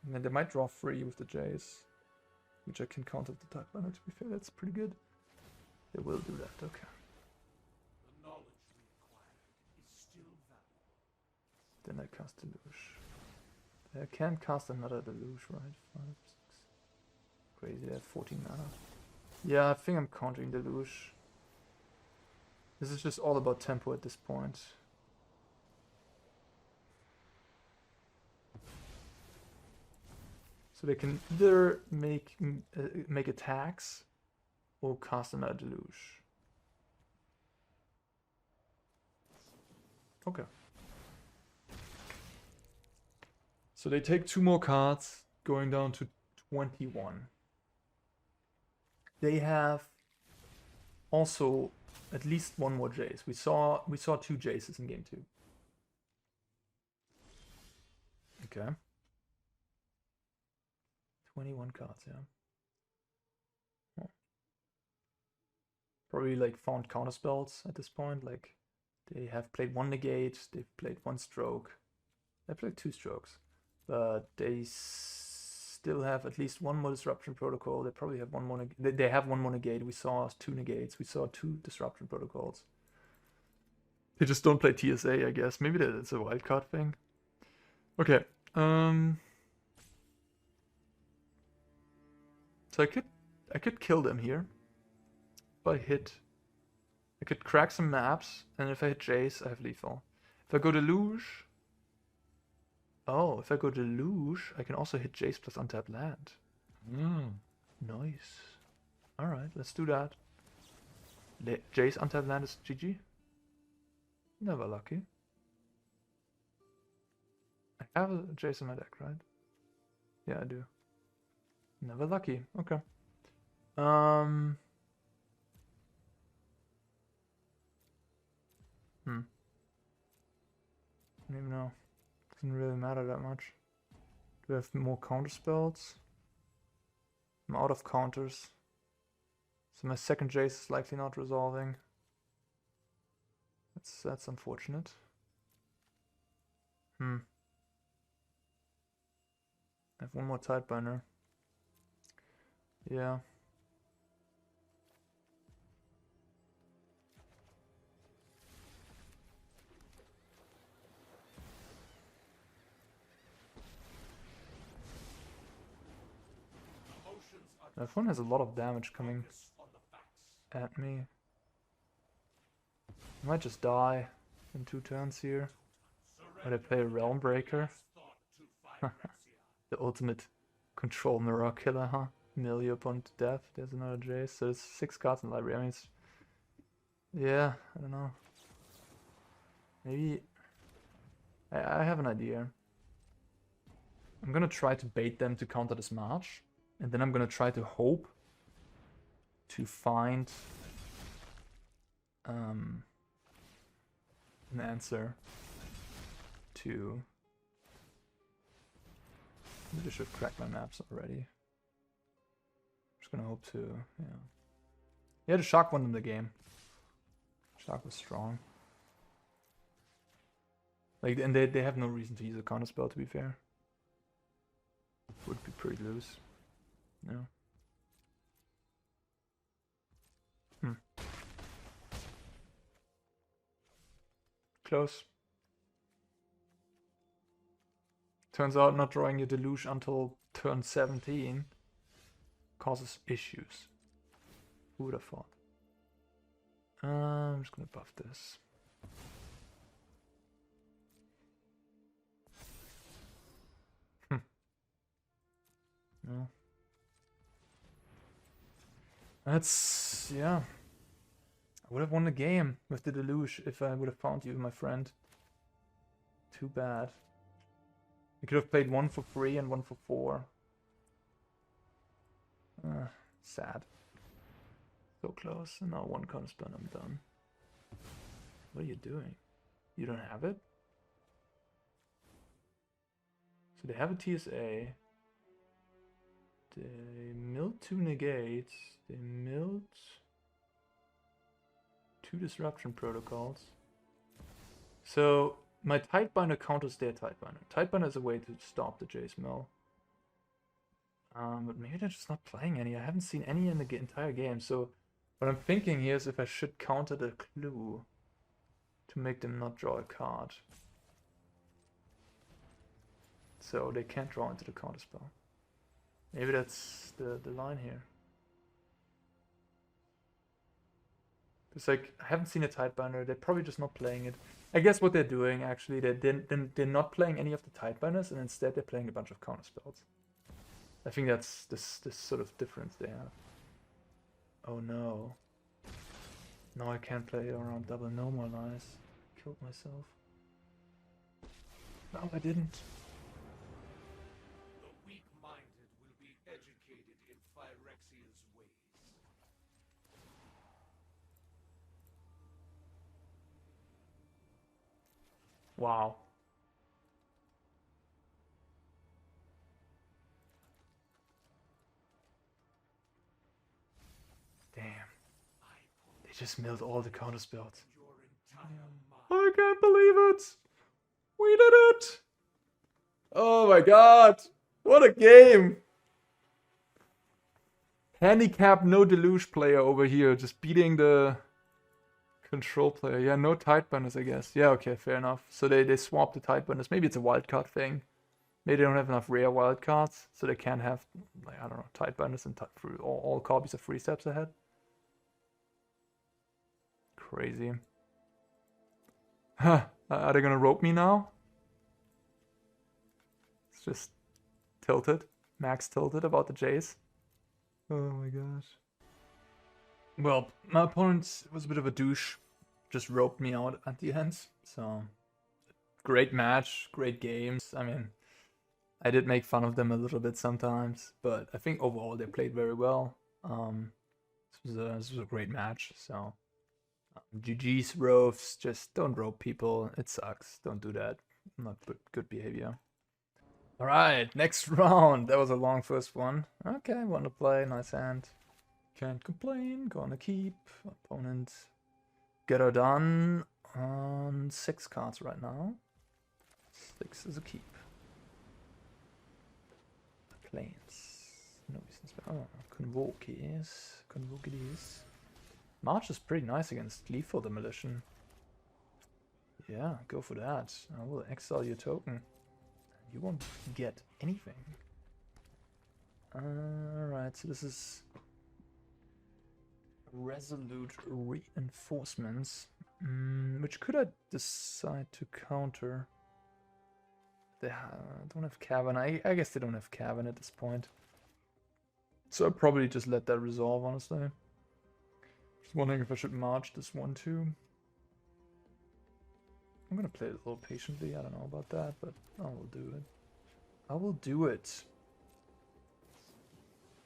I mean, they might draw 3 with the Jace, which I can counter with the Tidebinder. To be fair, that's pretty good. They will do that. Okay. The knowledge we acquired is still valuable. Then I cast Deluge. I can cast another Deluge, right? 5, 6. Crazy, they have 14 mana. Yeah, I think I'm countering Deluge. This is just all about tempo at this point. So they can either make attacks or cast another Deluge. Okay. So they take 2 more cards, going down to 21. They have also at least 1 more Jace. We saw 2 Jaces in game 2. Okay. 21 cards, yeah. Oh. Probably like found counterspells at this point. Like they have played 1 negate, they've played 1 stroke. They played 2 strokes, but they still have at least 1 more disruption protocol. They probably have 1 more. They have 1 more negate. We saw 2 negates. We saw 2 disruption protocols. They just don't play TSA, I guess. Maybe that's a wildcard thing. Okay. So I could kill them here. If I could crack some maps, and if I hit Jace, I have lethal. If I go Deluge... Oh, if I go Deluge, I can also hit Jace plus untapped land. Nice. Alright, let's do that. Jace untapped land is GG. Never lucky. I have a Jace in my deck, right? Yeah, I do. Never lucky. Okay. I don't even know. Doesn't really matter that much. Do I have more counter spells? I'm out of counters. So my second Jace is likely not resolving. That's unfortunate. I have one more Tidebinder. Yeah. That one has a lot of damage coming at me. I might just die in 2 turns here. Might I play a Realm Breaker? The ultimate control mirror killer, huh? Mill you upon to death. There's another Jace. So there's 6 cards in the library. I mean, it's... Yeah, I don't know. Maybe... I have an idea. I'm gonna try to bait them to counter this march. And then I'm gonna try to hope to find an answer to... Maybe I should crack my maps already. Just gonna hope to, yeah, the Shark won in the game. Shark was strong. Like, and they have no reason to use a counter spell, to be fair. Would be pretty loose. No. Close. Turns out not drawing your Deluge until turn 17 causes issues. Who would have thought? I'm just gonna buff this. No. That's, yeah. I would have won the game with the Deluge if I would have found you, my friend. Too bad. You could have played 1 for 3 and 1 for 4. Sad. So close. And now 1 comes done, I'm done. What are you doing? You don't have it? So they have a TSA. They milled 2 negates. They milled 2 disruption protocols. So my Tidebinder counters their Tidebinder. Tidebinder is a way to stop the Jace mill. But maybe they're just not playing any. I haven't seen any in the entire game. So what I'm thinking here is if I should counter the clue to make them not draw a card. So they can't draw into the counter spell. Maybe that's the line here. It's like, I haven't seen a Tidebinder, they're probably just not playing it. I guess what they're doing, actually, they're not playing any of the Tidebinders, and instead they're playing a bunch of counter spells. I think that's this sort of difference they have. Oh no. No, I can't play around double no more lies. Killed myself. No, I didn't. The weak-minded will be educated in Phyrexia's ways. Wow. Damn. They just milled all the counter spells. I can't believe it! We did it! Oh my god! What a game! Handicap no Deluge player over here, just beating the Control player. Yeah, no Tidebinders, I guess. Yeah, okay, fair enough. So they swapped the Tidebinders. Maybe it's a wildcard thing. Maybe they don't have enough rare wildcards, so they can't have, like, I don't know, Tidebinders and all copies of 3 steps ahead. Crazy. Huh. Are they gonna rope me now? It's just tilted. Max tilted about the Jace. Oh my gosh. Well, my opponent was a bit of a douche. Just roped me out at the end. So, great match, great games. I mean, I did make fun of them a little bit sometimes, but I think overall they played very well. This was a great match. So, GG's ropes. Just don't rope people. It sucks. Don't do that. Not good behavior. All right, next round. That was a long first one. Okay, want to play. Nice hand. Can't complain. Gonna keep. Opponent get her done on 6 cards right now. 6 is a keep. Planes. No business. Oh, Convoke is. Convoke it is. March is pretty nice against lethal demolition. Yeah, go for that. I will exile your token. You won't get anything. Alright, so this is Resolute Reinforcements. Which could I decide to counter? They don't have Cavern. I guess they don't have Cavern at this point. So I'll probably just let that resolve, honestly. Just wondering if I should march this one too. I'm gonna play it a little patiently. I don't know about that, but I will do it. I will do it.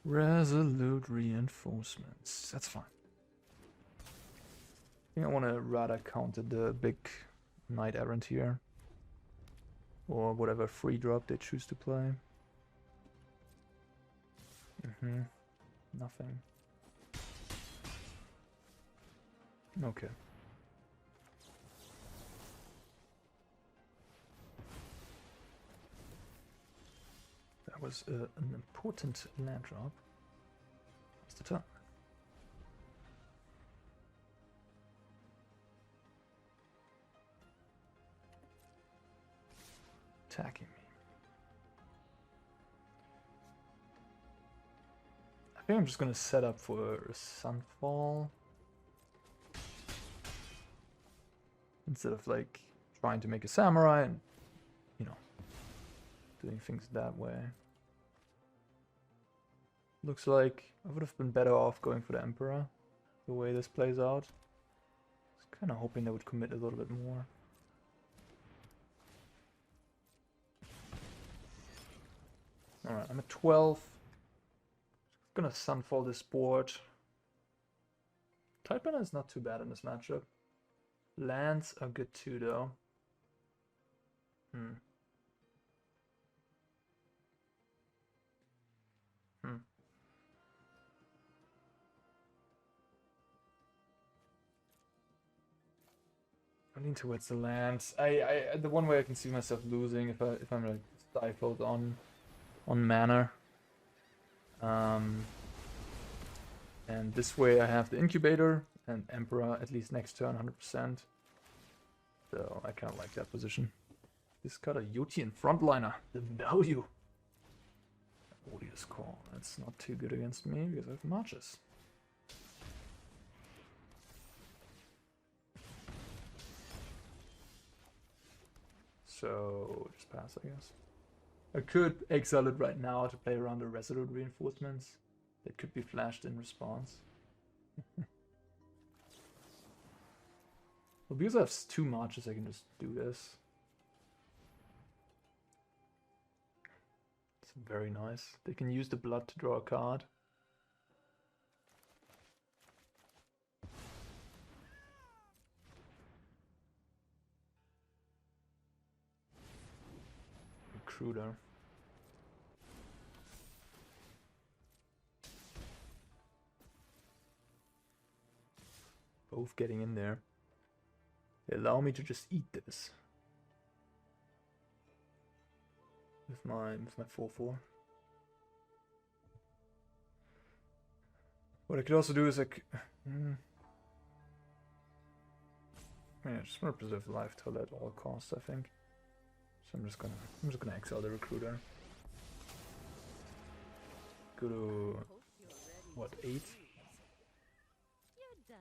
Resolute Reinforcements. That's fine. I think I want to rather counter the big Knight Errant here. Or whatever free drop they choose to play. Nothing. Okay. That was an important land drop. What's the turn? Attacking me. I think I'm just gonna set up for a Sunfall. Instead of like trying to make a samurai and, you know, doing things that way. Looks like I would have been better off going for the Emperor, the way this plays out. I was kind of hoping they would commit a little bit more. Alright, I'm at 12. Gonna Sunfall this board. Tidebinder is not too bad in this matchup. Lands are good too, though. I lean towards the lands. The one way I can see myself losing if I'm like stifled on mana. And this way I have the Incubator and Emperor at least next turn 100%. So I kind of like that position. Discard a Yotian Frontliner. The value. Odious Call. That's not too good against me because I have marches. So just pass, I guess. I could exile it right now to play around the Resolute Reinforcements. That could be flashed in response. Well, because I have 2 marches, I can just do this. It's very nice. They can use the blood to draw a card. Recruiter. Both getting in there. They allow me to just eat this. With my 4/4. What I could also do is like Yeah, just want to preserve life till at all costs, I think. So I'm just gonna exile the recruiter. Go to what, 8? You're done.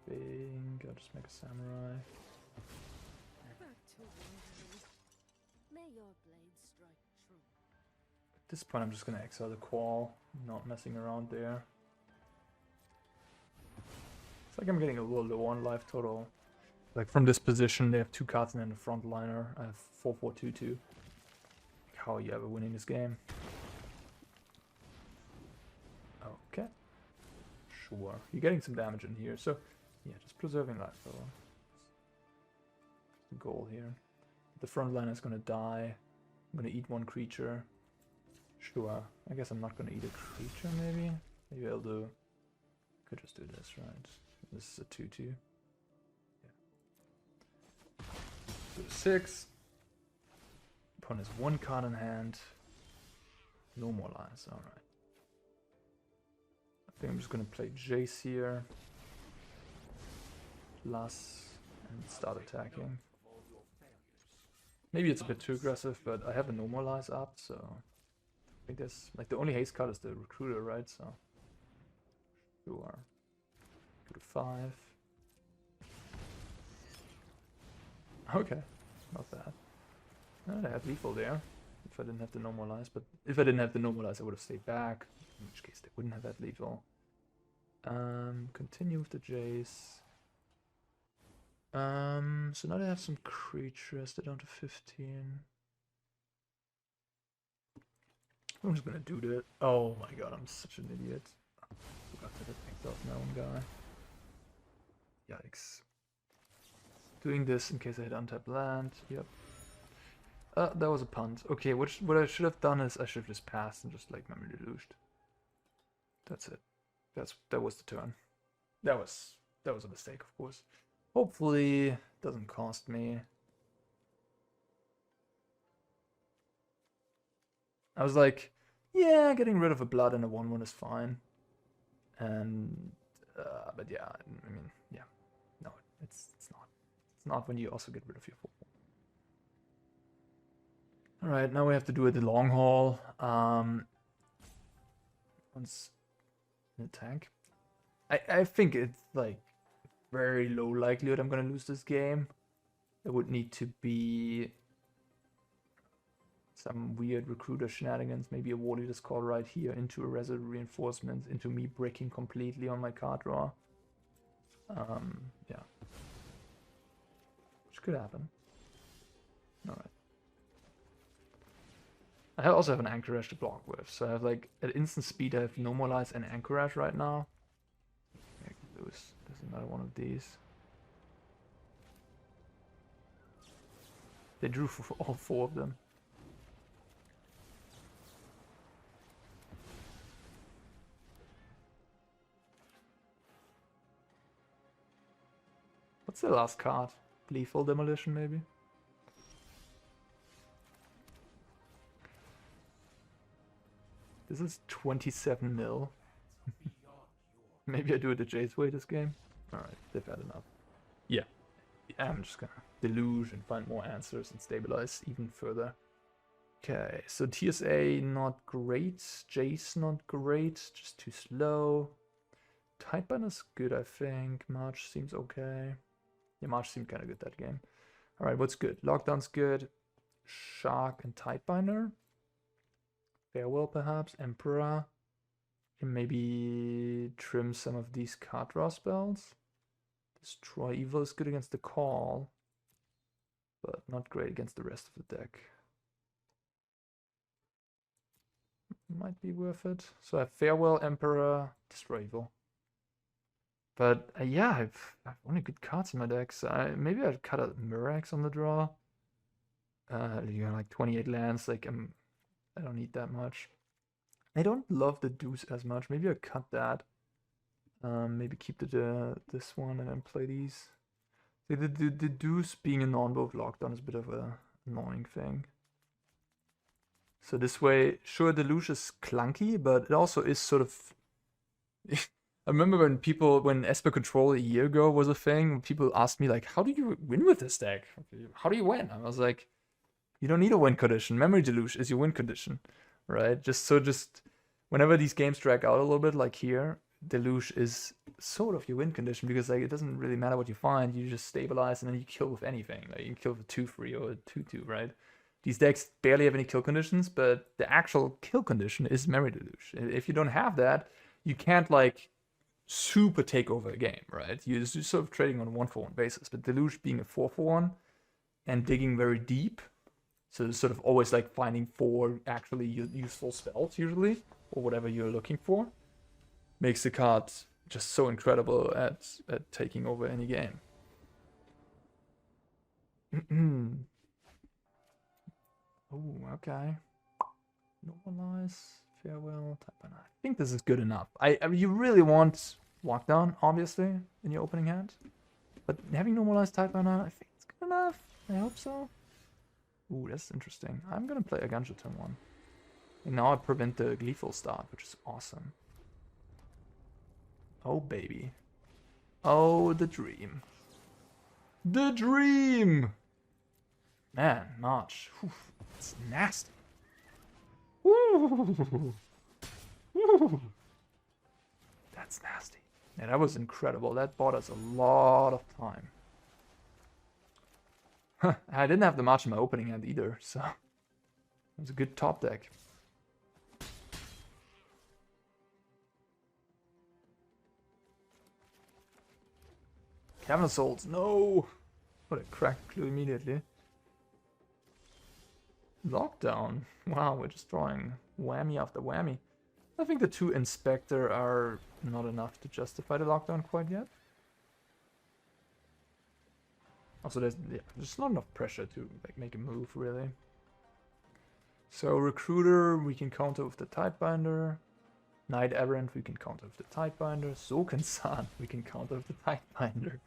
Bing, I'll just make a samurai. Back to wandering. May your blade strike true. At this point I'm just gonna exile the Qual, not messing around there. It's like I'm getting a little low on life total. Like from this position they have 2 cards and then the frontliner. I have 4-4-2-2. How are you ever winning this game? Okay. Sure. You're getting some damage in here, so yeah, just preserving life total. The goal here. The frontliner is gonna die. I'm gonna eat 1 creature. Sure. I guess I'm not gonna eat a creature, maybe? Maybe I'll do... Could just do this, right? This is a 2-2. Yeah. So 6. Opponent has 1 card in hand. No more lines, alright. I think I'm just gonna play Jace here. Plus, and start attacking. Maybe it's a bit too aggressive, but I have a normalize up, so I think there's like the only haste card is the recruiter, right? So sure. Go to 5. Okay, not bad. No, they had lethal there. If I didn't have the normalize, but if I didn't have the normalize, I would have stayed back. In which case, they wouldn't have had lethal. Continue with the Jace. So now they have some creatures. They're down to 15. I'm just gonna do that. Oh my god, I'm such an idiot. I forgot that it picked off my own guy. Yikes. Doing this in case I hit untapped land. Yep. That was a punt. Okay, what I should have done is I should have just passed and just like Memory Deluge. That's it. That was the turn. That was a mistake, of course. Hopefully it doesn't cost me. I was like, yeah, getting rid of a blood and a 1/1 is fine. And but yeah, I mean, yeah. No, it's not. It's not when you also get rid of your 4/4. Alright, now we have to do it the long haul. Once in the tank. I think it's like very low likelihood I'm gonna lose this game. It would need to be some weird recruiter shenanigans, maybe a Wally Discord right here into a resident reinforcement, into me breaking completely on my card draw. Yeah. Which could happen. Alright. I also have an Anchorage to block with, so I have like at instant speed I have Normalize and Anchorage right now. There's another one of these. They drew for all 4 of them. What's the last card? Lethal Demolition, maybe? This is 27 mil. Maybe I do it the Jace way this game. Alright, they've had enough. Yeah. I'm just gonna deluge and find more answers and stabilize even further. Okay, so TSA not great. Jace not great. Just too slow. Tidebinder's good, I think. March seems okay. Yeah, March seemed kind of good that game. Alright, what's good? Lockdown's good. Shark and Tidebinder. Farewell, perhaps. Emperor. Can maybe trim some of these card draw spells. Destroy Evil is good against the Call, but not great against the rest of the deck. Might be worth it. So I have Farewell, Emperor, Destroy Evil. But yeah, I've only good cards in my deck, so maybe I'd cut a Mirrex on the draw. You know, like 28 lands, like I don't need that much. I don't love the Deduce as much. Maybe I cut that. Maybe keep this one and then play these. See, the Deduce being a non-both lockdown is a bit of a annoying thing. So this way, sure, Deluge is clunky, but it also is sort of... I remember when Esper Control a year ago was a thing, people asked me, like, how do you win with this deck? How do you win? I was like, you don't need a win condition. Memory Deluge is your win condition, right? Just whenever these games drag out a little bit, like here, Deluge is sort of your win condition because like it doesn't really matter what you find. You just stabilize and then you kill with anything. Like you can kill with a 2/3 or a 2/2, right? These decks barely have any kill conditions, but the actual kill condition is Memory Deluge. If you don't have that, you can't like super take over a game, right? You're sort of trading on a 1-for-1 basis, but Deluge being a 4-for-1 and digging very deep, so sort of always like finding 4 actually useful spells usually, or whatever you're looking for, makes the card just so incredible at taking over any game. Oh, okay. Normalize, farewell, Tidebinder. I think this is good enough. I mean, you really want lockdown, obviously, in your opening hand. But having normalized Tidebinder, I think it's good enough. I hope so. Ooh, that's interesting. I'm gonna play Eiganjo turn 1. And now I prevent the Gleeful start, which is awesome. Oh, baby. Oh, the dream. The dream! Man, March. Whew, it's nasty. Woo! Woo! That's nasty. Yeah, that was incredible. That bought us a lot of time. I didn't have the March in my opening hand either, so it was a good top deck. Cavern of Souls, no! What a cracked clue immediately. Lockdown. Wow, we're just drawing whammy after whammy. I think the 2 Inspector are not enough to justify the lockdown quite yet. Also, there's not enough pressure to like make a move, really. So, Recruiter, we can counter with the Tidebinder. Knight Errant, we can counter with the Tidebinder. Soken-san, we can counter with the Tidebinder.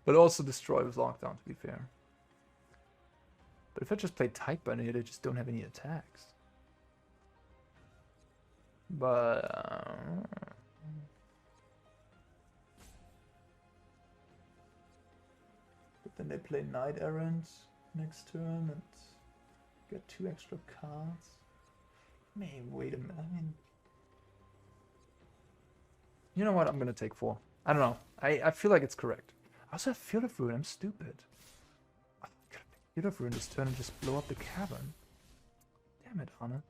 But also destroy with lockdown, to be fair. But if I just play Tidebinder here, they just don't have any attacks. But then they play Knight Errant next turn and get 2 extra cards. Man, wait a minute. I mean, you know what? I'm gonna take 4. I don't know. I feel like it's correct. I also have Field of Ruin. I'm stupid. I could have picked Field of Ruin this turn and just blow up the cavern. Damn it, Arne.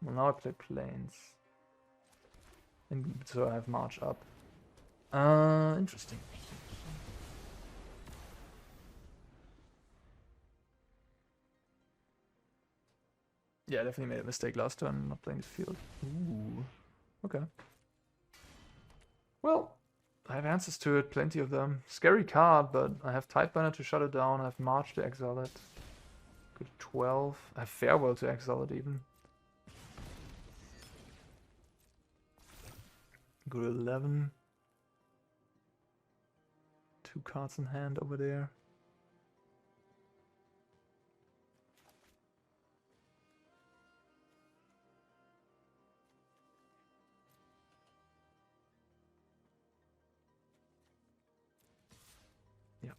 Well, now I play Plains. And so I have March up. Interesting. Yeah, I definitely made a mistake last turn not playing the field. Ooh. Okay. Well, I have answers to it, plenty of them. Scary card, but I have Tidebinder to shut it down, I have March to exile it. Go to 12. I have Farewell to exile it even. Go to 11. 2 cards in hand over there. Yep.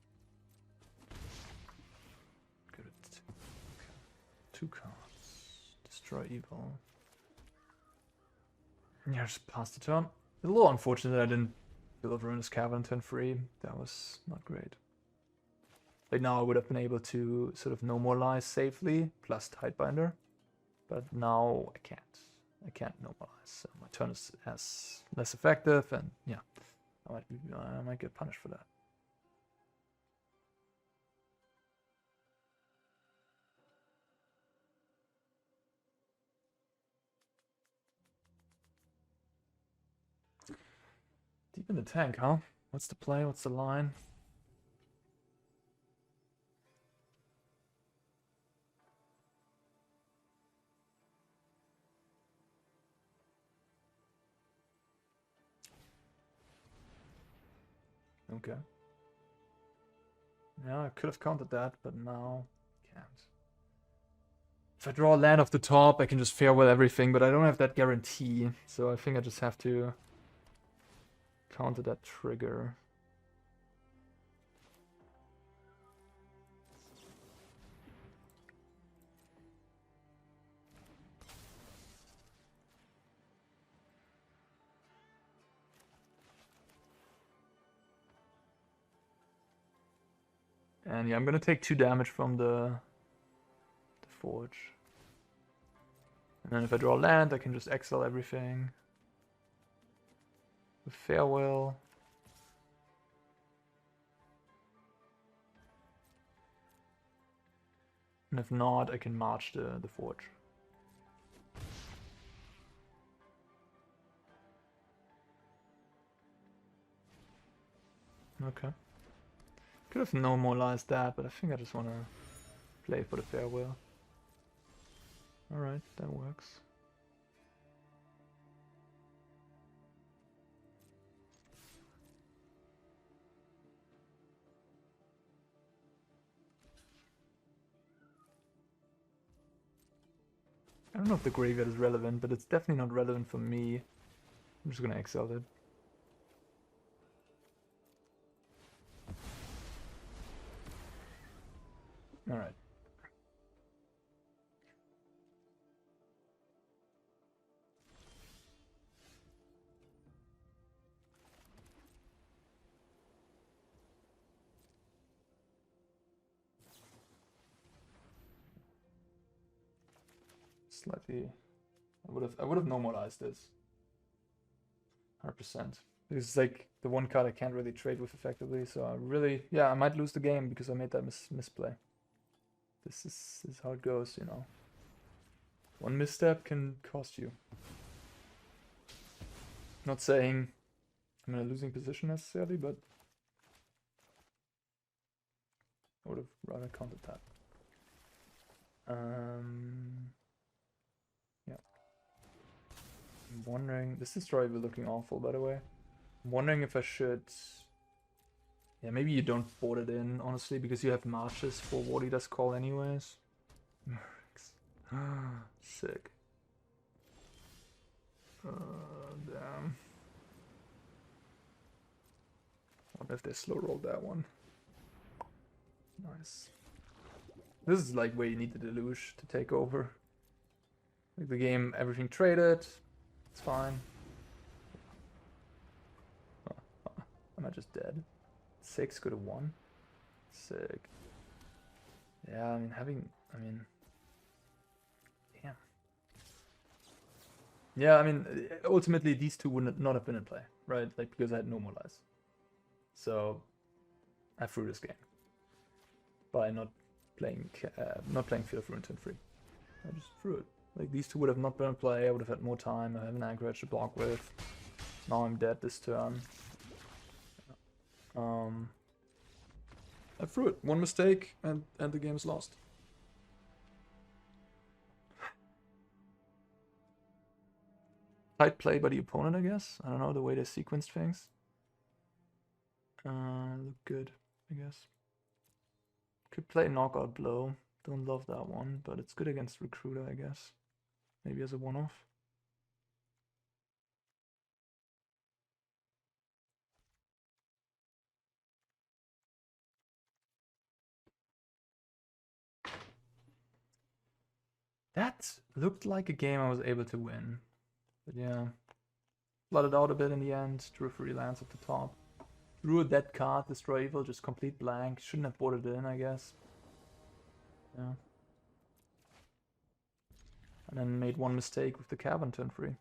Go to 2. Okay. 2 cards. Destroy evil. Yeah, just pass the turn. It's a little unfortunate that I didn't Field of Ruinous Cavern turn 3. That was not great. Like now I would have been able to sort of normalize safely, plus Tidebinder. But now I can't. I can't normalize. So my turn is less effective, and yeah, I might get punished for that. Deep in the tank, huh? What's the play? What's the line? Okay. Yeah, I could have countered that, but now can't. If I draw a land off the top, I can just farewell everything, but I don't have that guarantee. So I think I just have to counter that trigger. And yeah, I'm gonna take 2 damage from the forge. And then if I draw land, I can just exile everything. With farewell. And if not, I can march the forge. Okay. Could have normalized that, but I think I just want to play for the farewell. Alright, that works. I don't know if the graveyard is relevant, but it's definitely not relevant for me. I'm just gonna exile it. Alright. Slightly, I would have normalized this. 100%. This is like the one card I can't really trade with effectively, so I really, yeah, I might lose the game because I made that misplay. This is how it goes, you know. One misstep can cost you. Not saying I'm in a losing position necessarily, but I would have rather countered that. Yeah. I'm wondering, this destroy will looking awful, by the way. I'm wondering if I should... Yeah, maybe you don't board it in, honestly, because you have marches for what he does call anyways. Mirrex. Sick. Damn. Wonder if they slow rolled that one. Nice. This is like where you need the Deluge to take over. Like the game, everything traded. It's fine. Am I just dead? 6 could have won. Sick. Yeah, I mean, damn. Yeah, I mean, ultimately these two would not have been in play, right? Like, because I had normalize. So, I threw this game. By not playing Field of Ruin turn 3. I just threw it. Like, these two would have not been in play, I would have had more time, I have an Anchorage to block with. Now I'm dead this turn. I threw it. One mistake and the game is lost. Tight play by the opponent, I guess. I don't know, the way they sequenced things. Look good, I guess. Could play knockout blow. Don't love that one, but it's good against Recruiter, I guess. Maybe as a one-off. That looked like a game I was able to win. But yeah. Flooded out a bit in the end. Drew 3 lands at the top. Drew a dead card, destroy evil, just complete blank. Shouldn't have boarded it in, I guess. Yeah. And then made one mistake with the cavern turn 3. And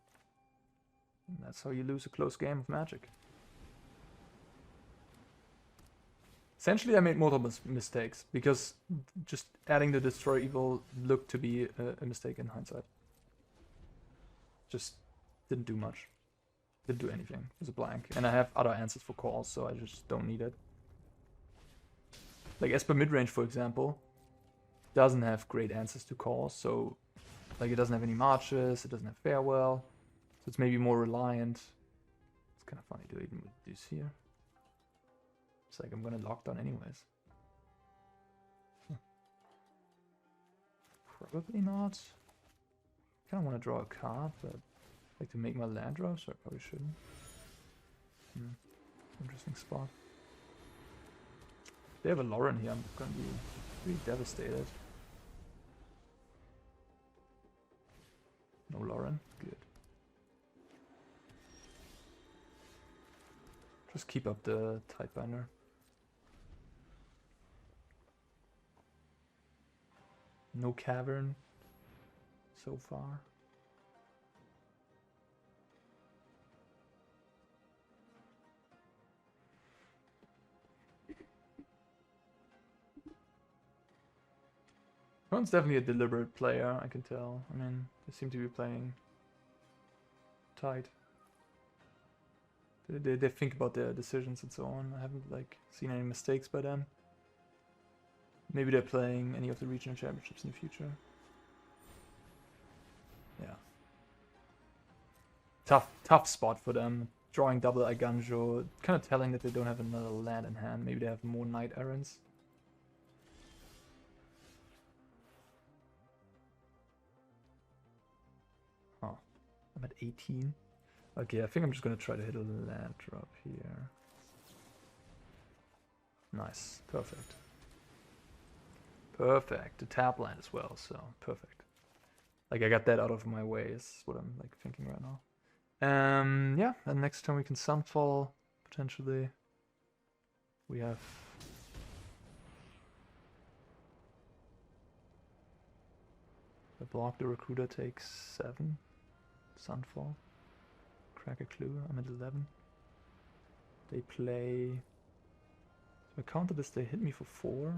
that's how you lose a close game of Magic. Essentially, I made multiple mistakes because just adding the destroy evil looked to be a mistake in hindsight. Just didn't do much. Didn't do anything. It was a blank. And I have other answers for calls, so I just don't need it. Like Esper midrange, for example, doesn't have great answers to calls, so like it doesn't have any marches, it doesn't have farewell, so it's maybe more reliant. It's kind of funny to even reduce here. It's like I'm gonna lock down anyways. Probably not. Kind of want to draw a card, but I'd like to make my land draw, so I probably shouldn't. Interesting spot. If they have a Lauren here, I'm gonna be pretty devastated. No Lauren? Good. Just keep up the Tidebinder. No Cavern so far. Ron's definitely a deliberate player, I can tell. I mean, they seem to be playing tight. They think about their decisions and so on. I haven't like seen any mistakes by them. Maybe they're playing any of the regional championships in the future. Yeah. Tough spot for them. Drawing double Eiganjo, kind of telling that they don't have another land in hand. Maybe they have more knight errands. Oh, I'm at 18. Okay, I think I'm just gonna try to hit a land drop here. Nice, perfect. Perfect. The tap land as well, so perfect. Like I got that out of my way is what I'm like thinking right now. Yeah, and next turn we can Sunfall potentially. We have the block. The recruiter takes 7. Sunfall. Crack a clue. I'm at 11. They play. So I counter this. They hit me for 4.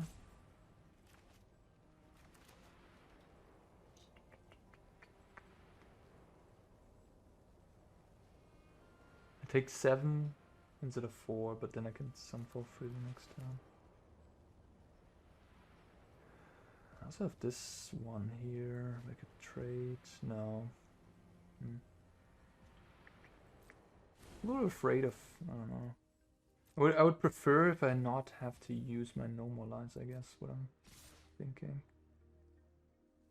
I take 7 instead of 4, but then I can Sunfall free the next turn. I also have this one here. I could trade. No. A little afraid of. I don't know. I would prefer if I not have to use my normalize, I guess, what I'm thinking.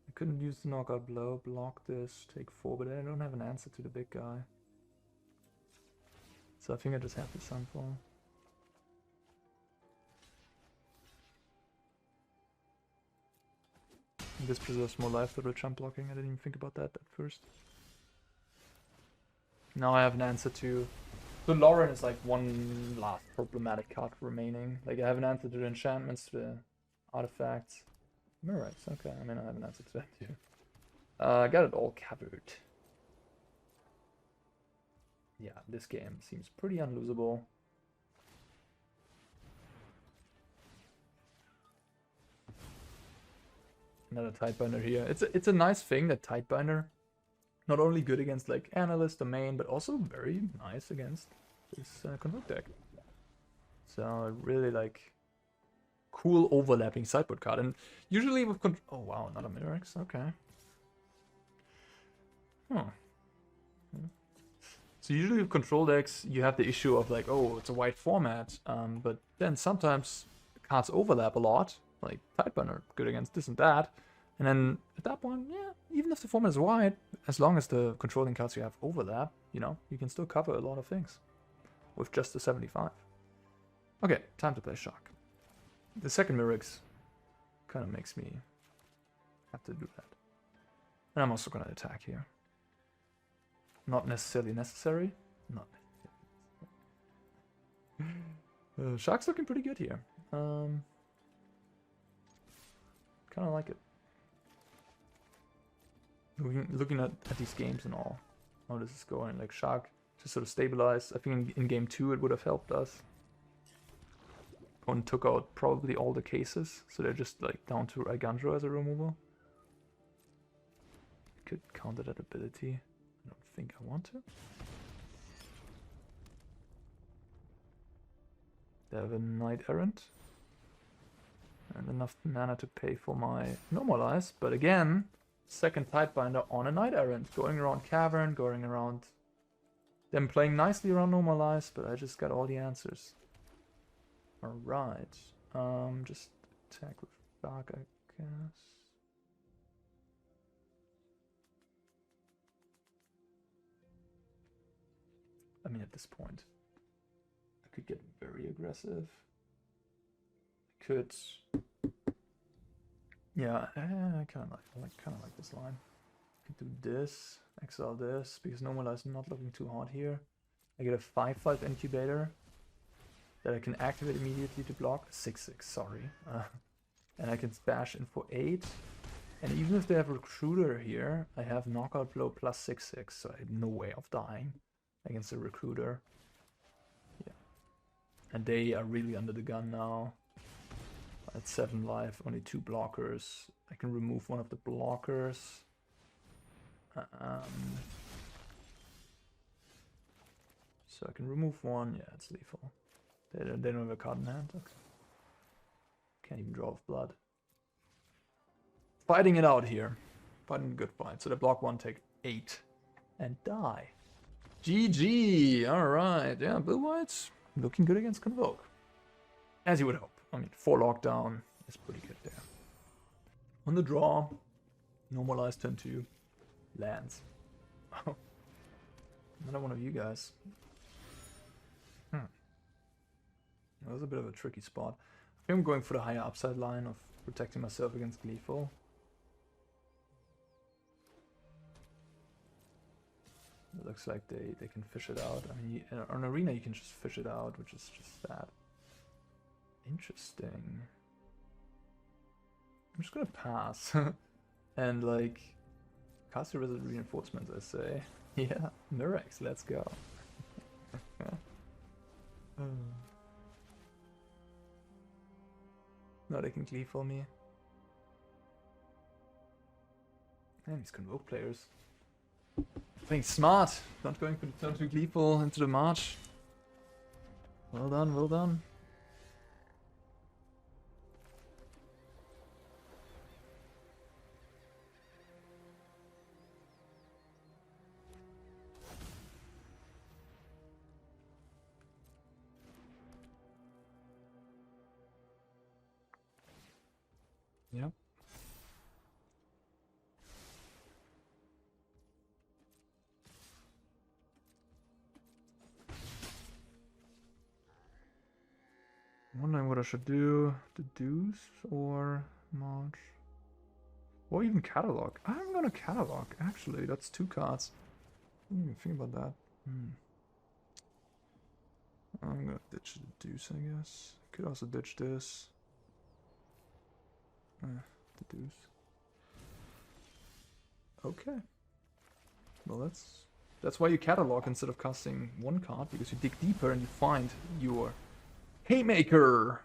I couldn't use the knockout blow, block this, take 4, but I don't have an answer to the big guy. So I think I just have to Sunfall. This preserves more life for the jump blocking. I didn't even think about that at first. Now I have an answer to... So Lauren is like one last problematic card remaining. Like I have an answer to the enchantments, to the artifacts. Mirrex, okay. I mean I have an answer to that too. I got it all covered. Yeah, this game seems pretty unlosable. Another Tidebinder here. It's a nice thing that Tidebinder, not only good against like Analyst, Domain, but also very nice against this Convoke deck. So really like cool overlapping sideboard card. And usually with oh wow, not a Mirrex, okay. Huh. So usually with control decks, you have the issue of like, oh, it's a white format, but then sometimes the cards overlap a lot, like Tidebinder, good against this and that, and then at that point, yeah, even if the format is white, as long as the controlling cards you have overlap, you know, you can still cover a lot of things with just the 75. Okay, time to play Shark. The second Mirrex kind of makes me have to do that. And I'm also going to attack here. Not necessarily necessary. Not necessary. Shark's looking pretty good here. Kind of like it. Looking at these games and all, how this is going. Like Shark just sort of stabilized. I think in game 2 it would have helped us. Opponent took out probably all the cases, so they're just like down to Eiganjo as a removal. Could counter that ability. I don't think I want to. They have a Knight Errant. And enough mana to pay for my Normalize. But again, second Tidebinder on a Knight Errant. Going around Cavern, going around... them playing nicely around Normalize, but I just got all the answers. Alright. Just attack with Dark, I guess. I mean, at this point, I could get very aggressive. I could, yeah, I kind of like this line. I could do this, exile this, because Normalize not looking too hot here. I get a 5/5 incubator that I can activate immediately to block 6/6. Sorry, and I can bash in for 8. And even if they have Recruiter here, I have Knockout Blow plus 6/6, so I have no way of dying against the Recruiter. Yeah. And they are really under the gun now. At 7 life, only 2 blockers. I can remove one of the blockers. So I can remove one. Yeah, it's lethal. They don't have a card in hand. Okay. Can't even draw with blood. Fighting it out here. Fighting a good fight. So they block 1, take 8, and die. GG! Alright. Yeah, blue whites looking good against Convoke. As you would hope. I mean, 4 lockdown is pretty good there. On the draw, Normalize turn 2. Lands. Oh. Another one of you guys. That was a bit of a tricky spot. I think I'm going for the higher upside line of protecting myself against Gleeful. It looks like they can fish it out. I mean, on Arena you can just fish it out, which is just that. Interesting. I'm just gonna pass. And like, cast your resident reinforcements, I say. Yeah, Mirrex, let's go. No, they can Gleeful me. Man, these Convoke players. Playing smart, not going for the turn 2 Gleeful into the March. Well done, well done. Yep. I'm wondering what I should do. Deduce or March? Or even Catalog. I'm gonna Catalog, actually. That's 2 cards. I didn't even think about that. I'm gonna ditch the Deduce, I guess. Could also ditch this. Deduce. Okay. Well, that's why you Catalog instead of casting 1 card, because you dig deeper and you find your Haymaker.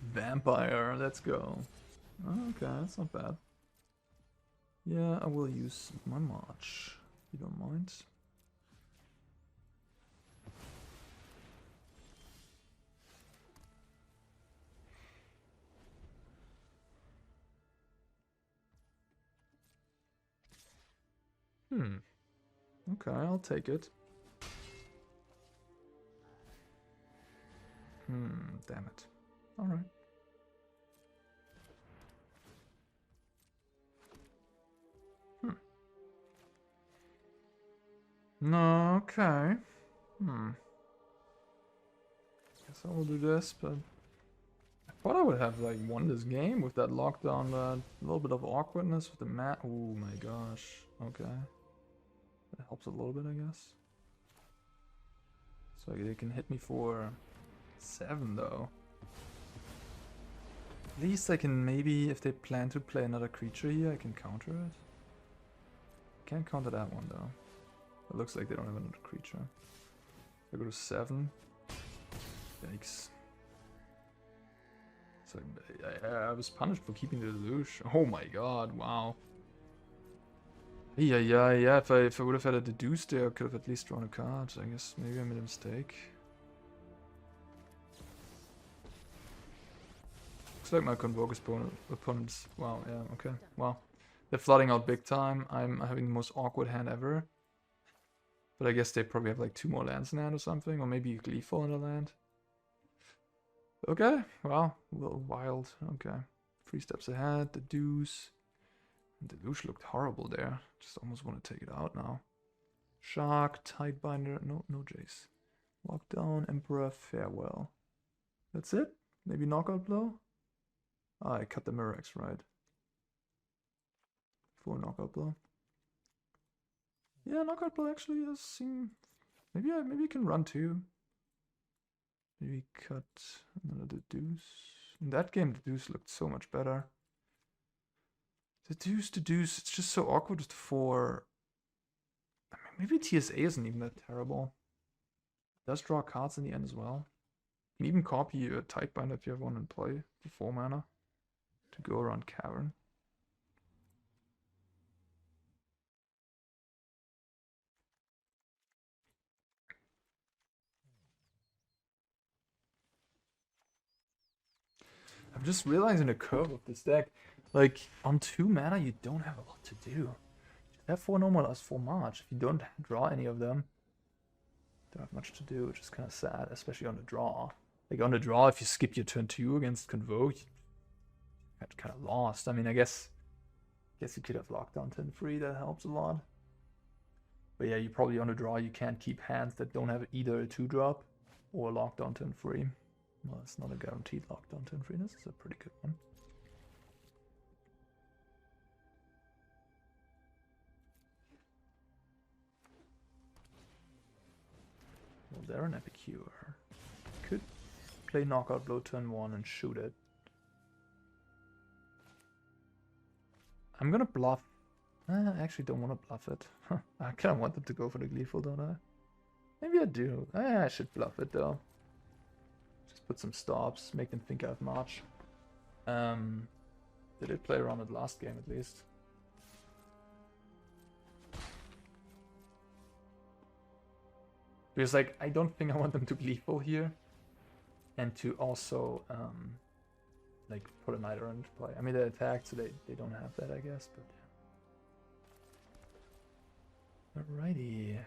Vampire, let's go. Okay, that's not bad. Yeah, I will use my March, if you don't mind. Okay, I'll take it. Damn it. Alright. No, okay. Guess I will do this, but I thought I would have like won this game with that lockdown, a little bit of awkwardness with the mat. Oh my gosh. Okay. That helps a little bit, I guess. So they can hit me for 7 though. At least I can maybe, if they plan to play another creature here, I can counter it. Can't counter that one though. It looks like they don't have another creature. I go to 7. Yikes. So I was punished for keeping the Deluge. Oh my god, wow. Yeah, if I would have had a Deduce there, I could have at least drawn a card. I guess maybe I made a mistake. Looks like my Convoke opponents. Wow, yeah, okay. Wow. They're flooding out big time. I'm having the most awkward hand ever. But I guess they probably have like 2 more lands in hand or something. Or maybe Gleeful in the land. Okay, well, a little wild. Okay. 3 steps ahead. Deduce. Deluge looked horrible there. Just almost want to take it out now. Shark, Tidebinder. No, no Jace. Lockdown, Emperor, Farewell. That's it? Maybe knockout blow? Ah, I cut the Mirrex, right? For a knockout blow. Yeah, knockout blow actually does seem... Maybe I can run too. Maybe cut another Deduce. In that game, Deduce looked so much better. Deduce, it's just so awkward for... I mean, maybe TSA isn't even that terrible. It does draw cards in the end as well. You can even copy a Tidebinder if you have one in play for 4 mana to go around Cavern. I'm just realizing the curve of this deck. Like, on 2 mana, you don't have a lot to do. Just have 4 normal as 4 March. If you don't draw any of them, don't have much to do, which is kind of sad, especially on the draw. Like, on the draw, if you skip your turn 2 against Convoke, you got kind of lost. I mean, I guess you could have lockdown turn 3, that helps a lot. But yeah, you probably on the draw, you can't keep hands that don't have either a 2-drop or a lockdown turn 3. Well, it's not a guaranteed lockdown turn 3. This is a pretty good one. Well, they're an Epicure. Could play knockout blow turn 1 and shoot it. I'm gonna bluff. I actually don't want to bluff it. I kind of want them to go for the Gleeful, don't I? Maybe I do. I should bluff it though. Just put some stops, make them think I have March. They did play around it last game at least. Because like, I don't think I want them to Gleeful here. And to also like put a Night Errant into play. I mean, they attacked, so they don't have that, I guess, but yeah. Alrighty.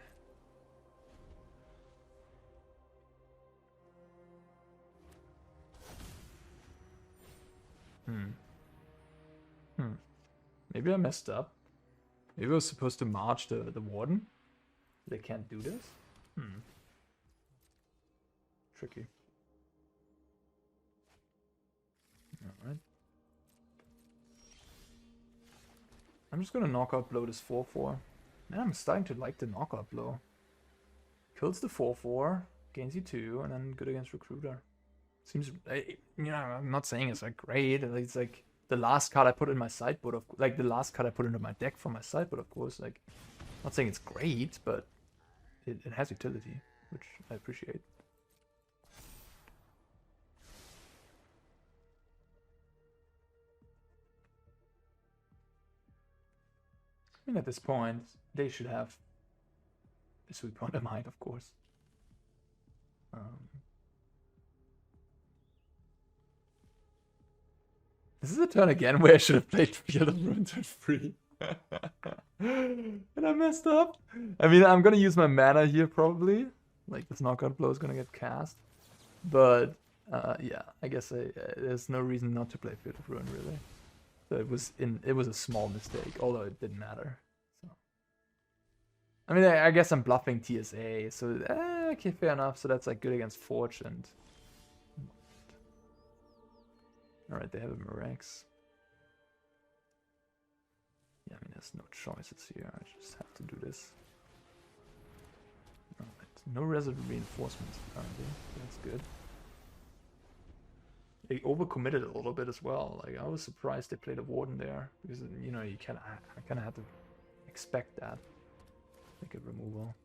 Maybe I messed up. Maybe I was supposed to march the Warden. They can't do this? Tricky. Alright. I'm just gonna knockout blow this 4/4. Man, I'm starting to like the knockout blow. Kills the 4/4, gains you 2, and then good against Recruiter. Seems, you know, I'm not saying it's like great. It's like the last card I put in my sideboard, like the last card I put into my deck from my sideboard, of course. Like, I'm not saying it's great, but it has utility, which I appreciate. I mean, at this point, they should have a sweep on their mind, of course. This is a turn again where I should have played Field of Ruin turn 3. And I messed up. I mean, I'm gonna use my mana here probably. Like, this knockout blow is gonna get cast. But, yeah, I guess there's no reason not to play Field of Ruin, really. So it was a small mistake, although it didn't matter. So, I mean, I guess I'm bluffing TSA, so okay, fair enough. So that's like good against Forge and. All right, they have a Mirrex. Yeah, I mean, there's no choices here. I just have to do this. All right, no resident reinforcements apparently. That's good. They overcommitted a little bit as well. Like, I was surprised they played a Warden there because, you know, I kind of had to expect that. Make a removal.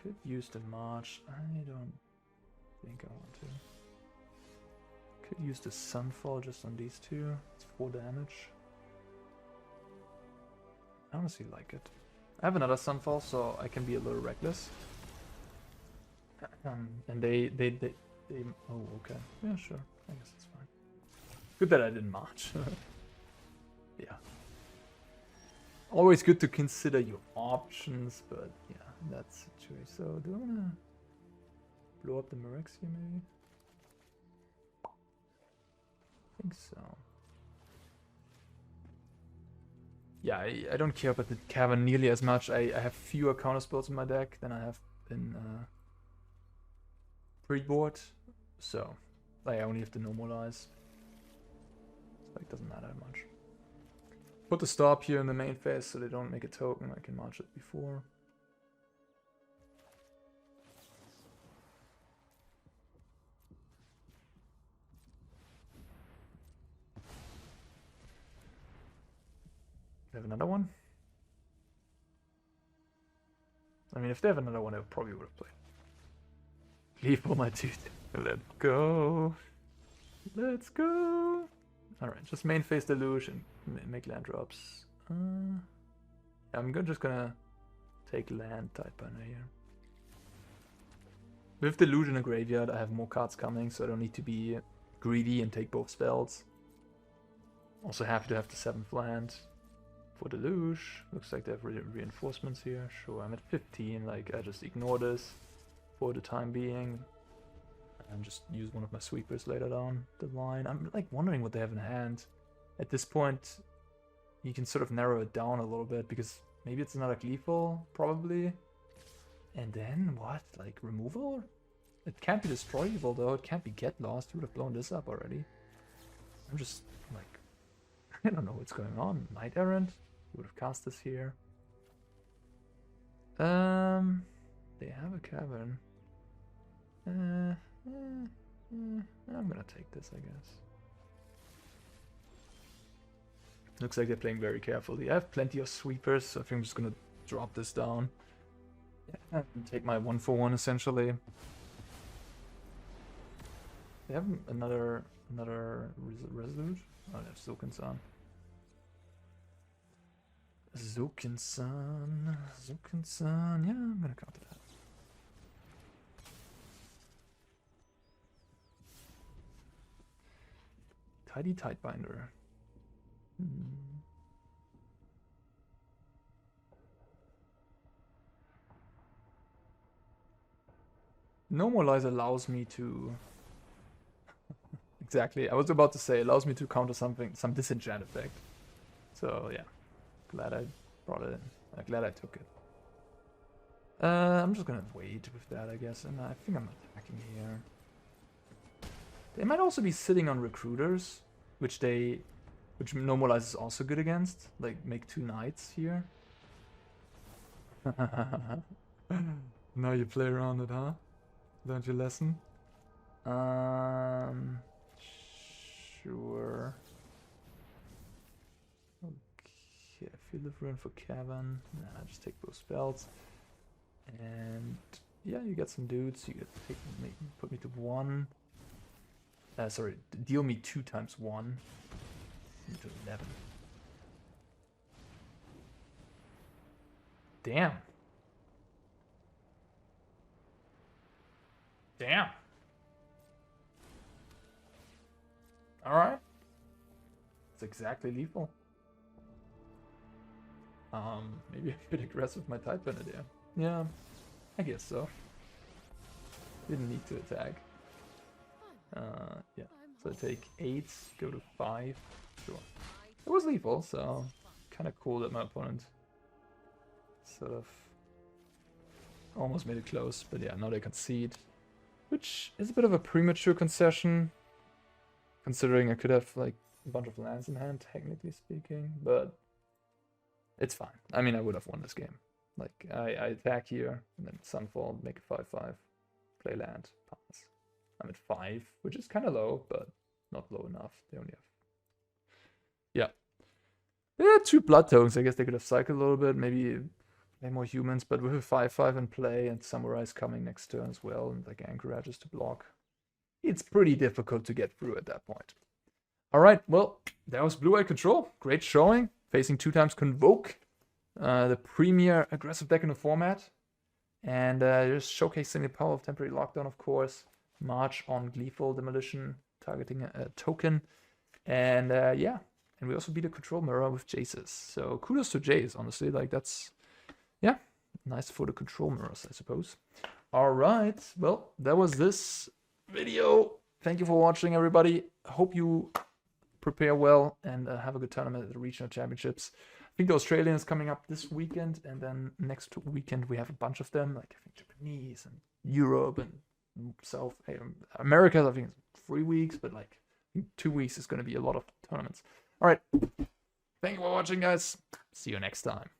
Could use the March. I don't think I want to. Could use the Sunfall just on these two. It's 4 damage. I honestly like it. I have another Sunfall, so I can be a little reckless. And they oh, okay. Yeah, sure. I guess it's fine. Good that I didn't march. Yeah. Always good to consider your options, but yeah, that's situation. So do I wanna blow up the Mirrex here, maybe? I think so. Yeah, I don't care about the cavern nearly as much. I have fewer counter spells in my deck than I have in pre-board, so I only have to normalize. So it doesn't matter that much. Put the stop here in the main phase so they don't make a token. I can march it before. They have another one? I mean, if they have another one, I probably would have played. Leave all my tooth. Let's go. Let's go. Alright, just main phase Deluge and make land drops. I'm just gonna take land Tidebinder here. With Deluge in a graveyard, I have more cards coming, so I don't need to be greedy and take both spells. Also happy to have the 7th land. For Deluge, looks like they have reinforcements here. Sure, I'm at 15, like I just ignore this for the time being. And just use one of my sweepers later down the line. I'm like wondering what they have in hand. At this point, you can sort of narrow it down a little bit because maybe it's another Gleeful, probably. And then what? Like removal? It can't be destroyable though, it can't be get lost. You would have blown this up already. I'm just like, I don't know what's going on. Knight Errant? Would have cast this here. They have a cavern. I'm gonna take this, I guess. Looks like they're playing very carefully. I have plenty of sweepers, so I think I'm just gonna drop this down. Yeah, and take my 1-for-1 essentially. They have another Resolute? Oh, they have Silkensan. Zulkinsan, yeah, I'm gonna counter that. Tidebinder. Normalize allows me to... Exactly, I was about to say, allows me to counter something, some disenchant effect. So, yeah. Glad I brought it in. I'm glad I took it. I'm just gonna wait with that, I guess, and I think I'm attacking here. They might also be sitting on recruiters, which Normalize is also good against. Like, make 2 knights here. Now you play around it, huh? Learned your lesson? Sure. Yeah, Field of Ruin for Cavern. Nah, just take both spells. And yeah, you get some dudes. You get to put me to 1. Sorry, deal me 2 times 1. To 11. Damn. Damn. Alright. It's exactly lethal. Maybe a bit aggressive with my Tidebinder there. Yeah, I guess so. Didn't need to attack. Yeah, so I take 8, go to 5. Sure. It was lethal, so kind of cool that my opponent sort of almost made it close. But yeah, now they concede, which is a bit of a premature concession, considering I could have like a bunch of lands in hand, technically speaking, but it's fine. I mean, I would have won this game. Like, I attack here, and then Sunfall, make a 5-5, play land, pass. I'm at 5, which is kind of low, but not low enough. They only have... Yeah. Yeah, 2 blood tokens. I guess they could have cycled a little bit, maybe play more humans, but with a 5-5 in play, and Samurai's coming next turn as well, and like Anchorages to block, it's pretty difficult to get through at that point. Alright, well, that was Blue Eye Control. Great showing. Facing 2 times Convoke, the premier aggressive deck in the format. And just showcasing the power of Temporary Lockdown, of course. March on Gleeful Demolition, targeting a token. And yeah, and we also beat a control mirror with Jace's. So kudos to Jace, honestly. Like, that's, yeah, nice for the control mirrors, I suppose. All right. Well, that was this video. Thank you for watching, everybody. I hope you prepare well and have a good tournament at the regional championships. I think the Australian is coming up this weekend, and then next weekend we have a bunch of them, like I think Japanese and Europe and South America. I think it's 3 weeks, but like I think 2 weeks is going to be a lot of tournaments. All right. Thank you for watching, guys. See you next time.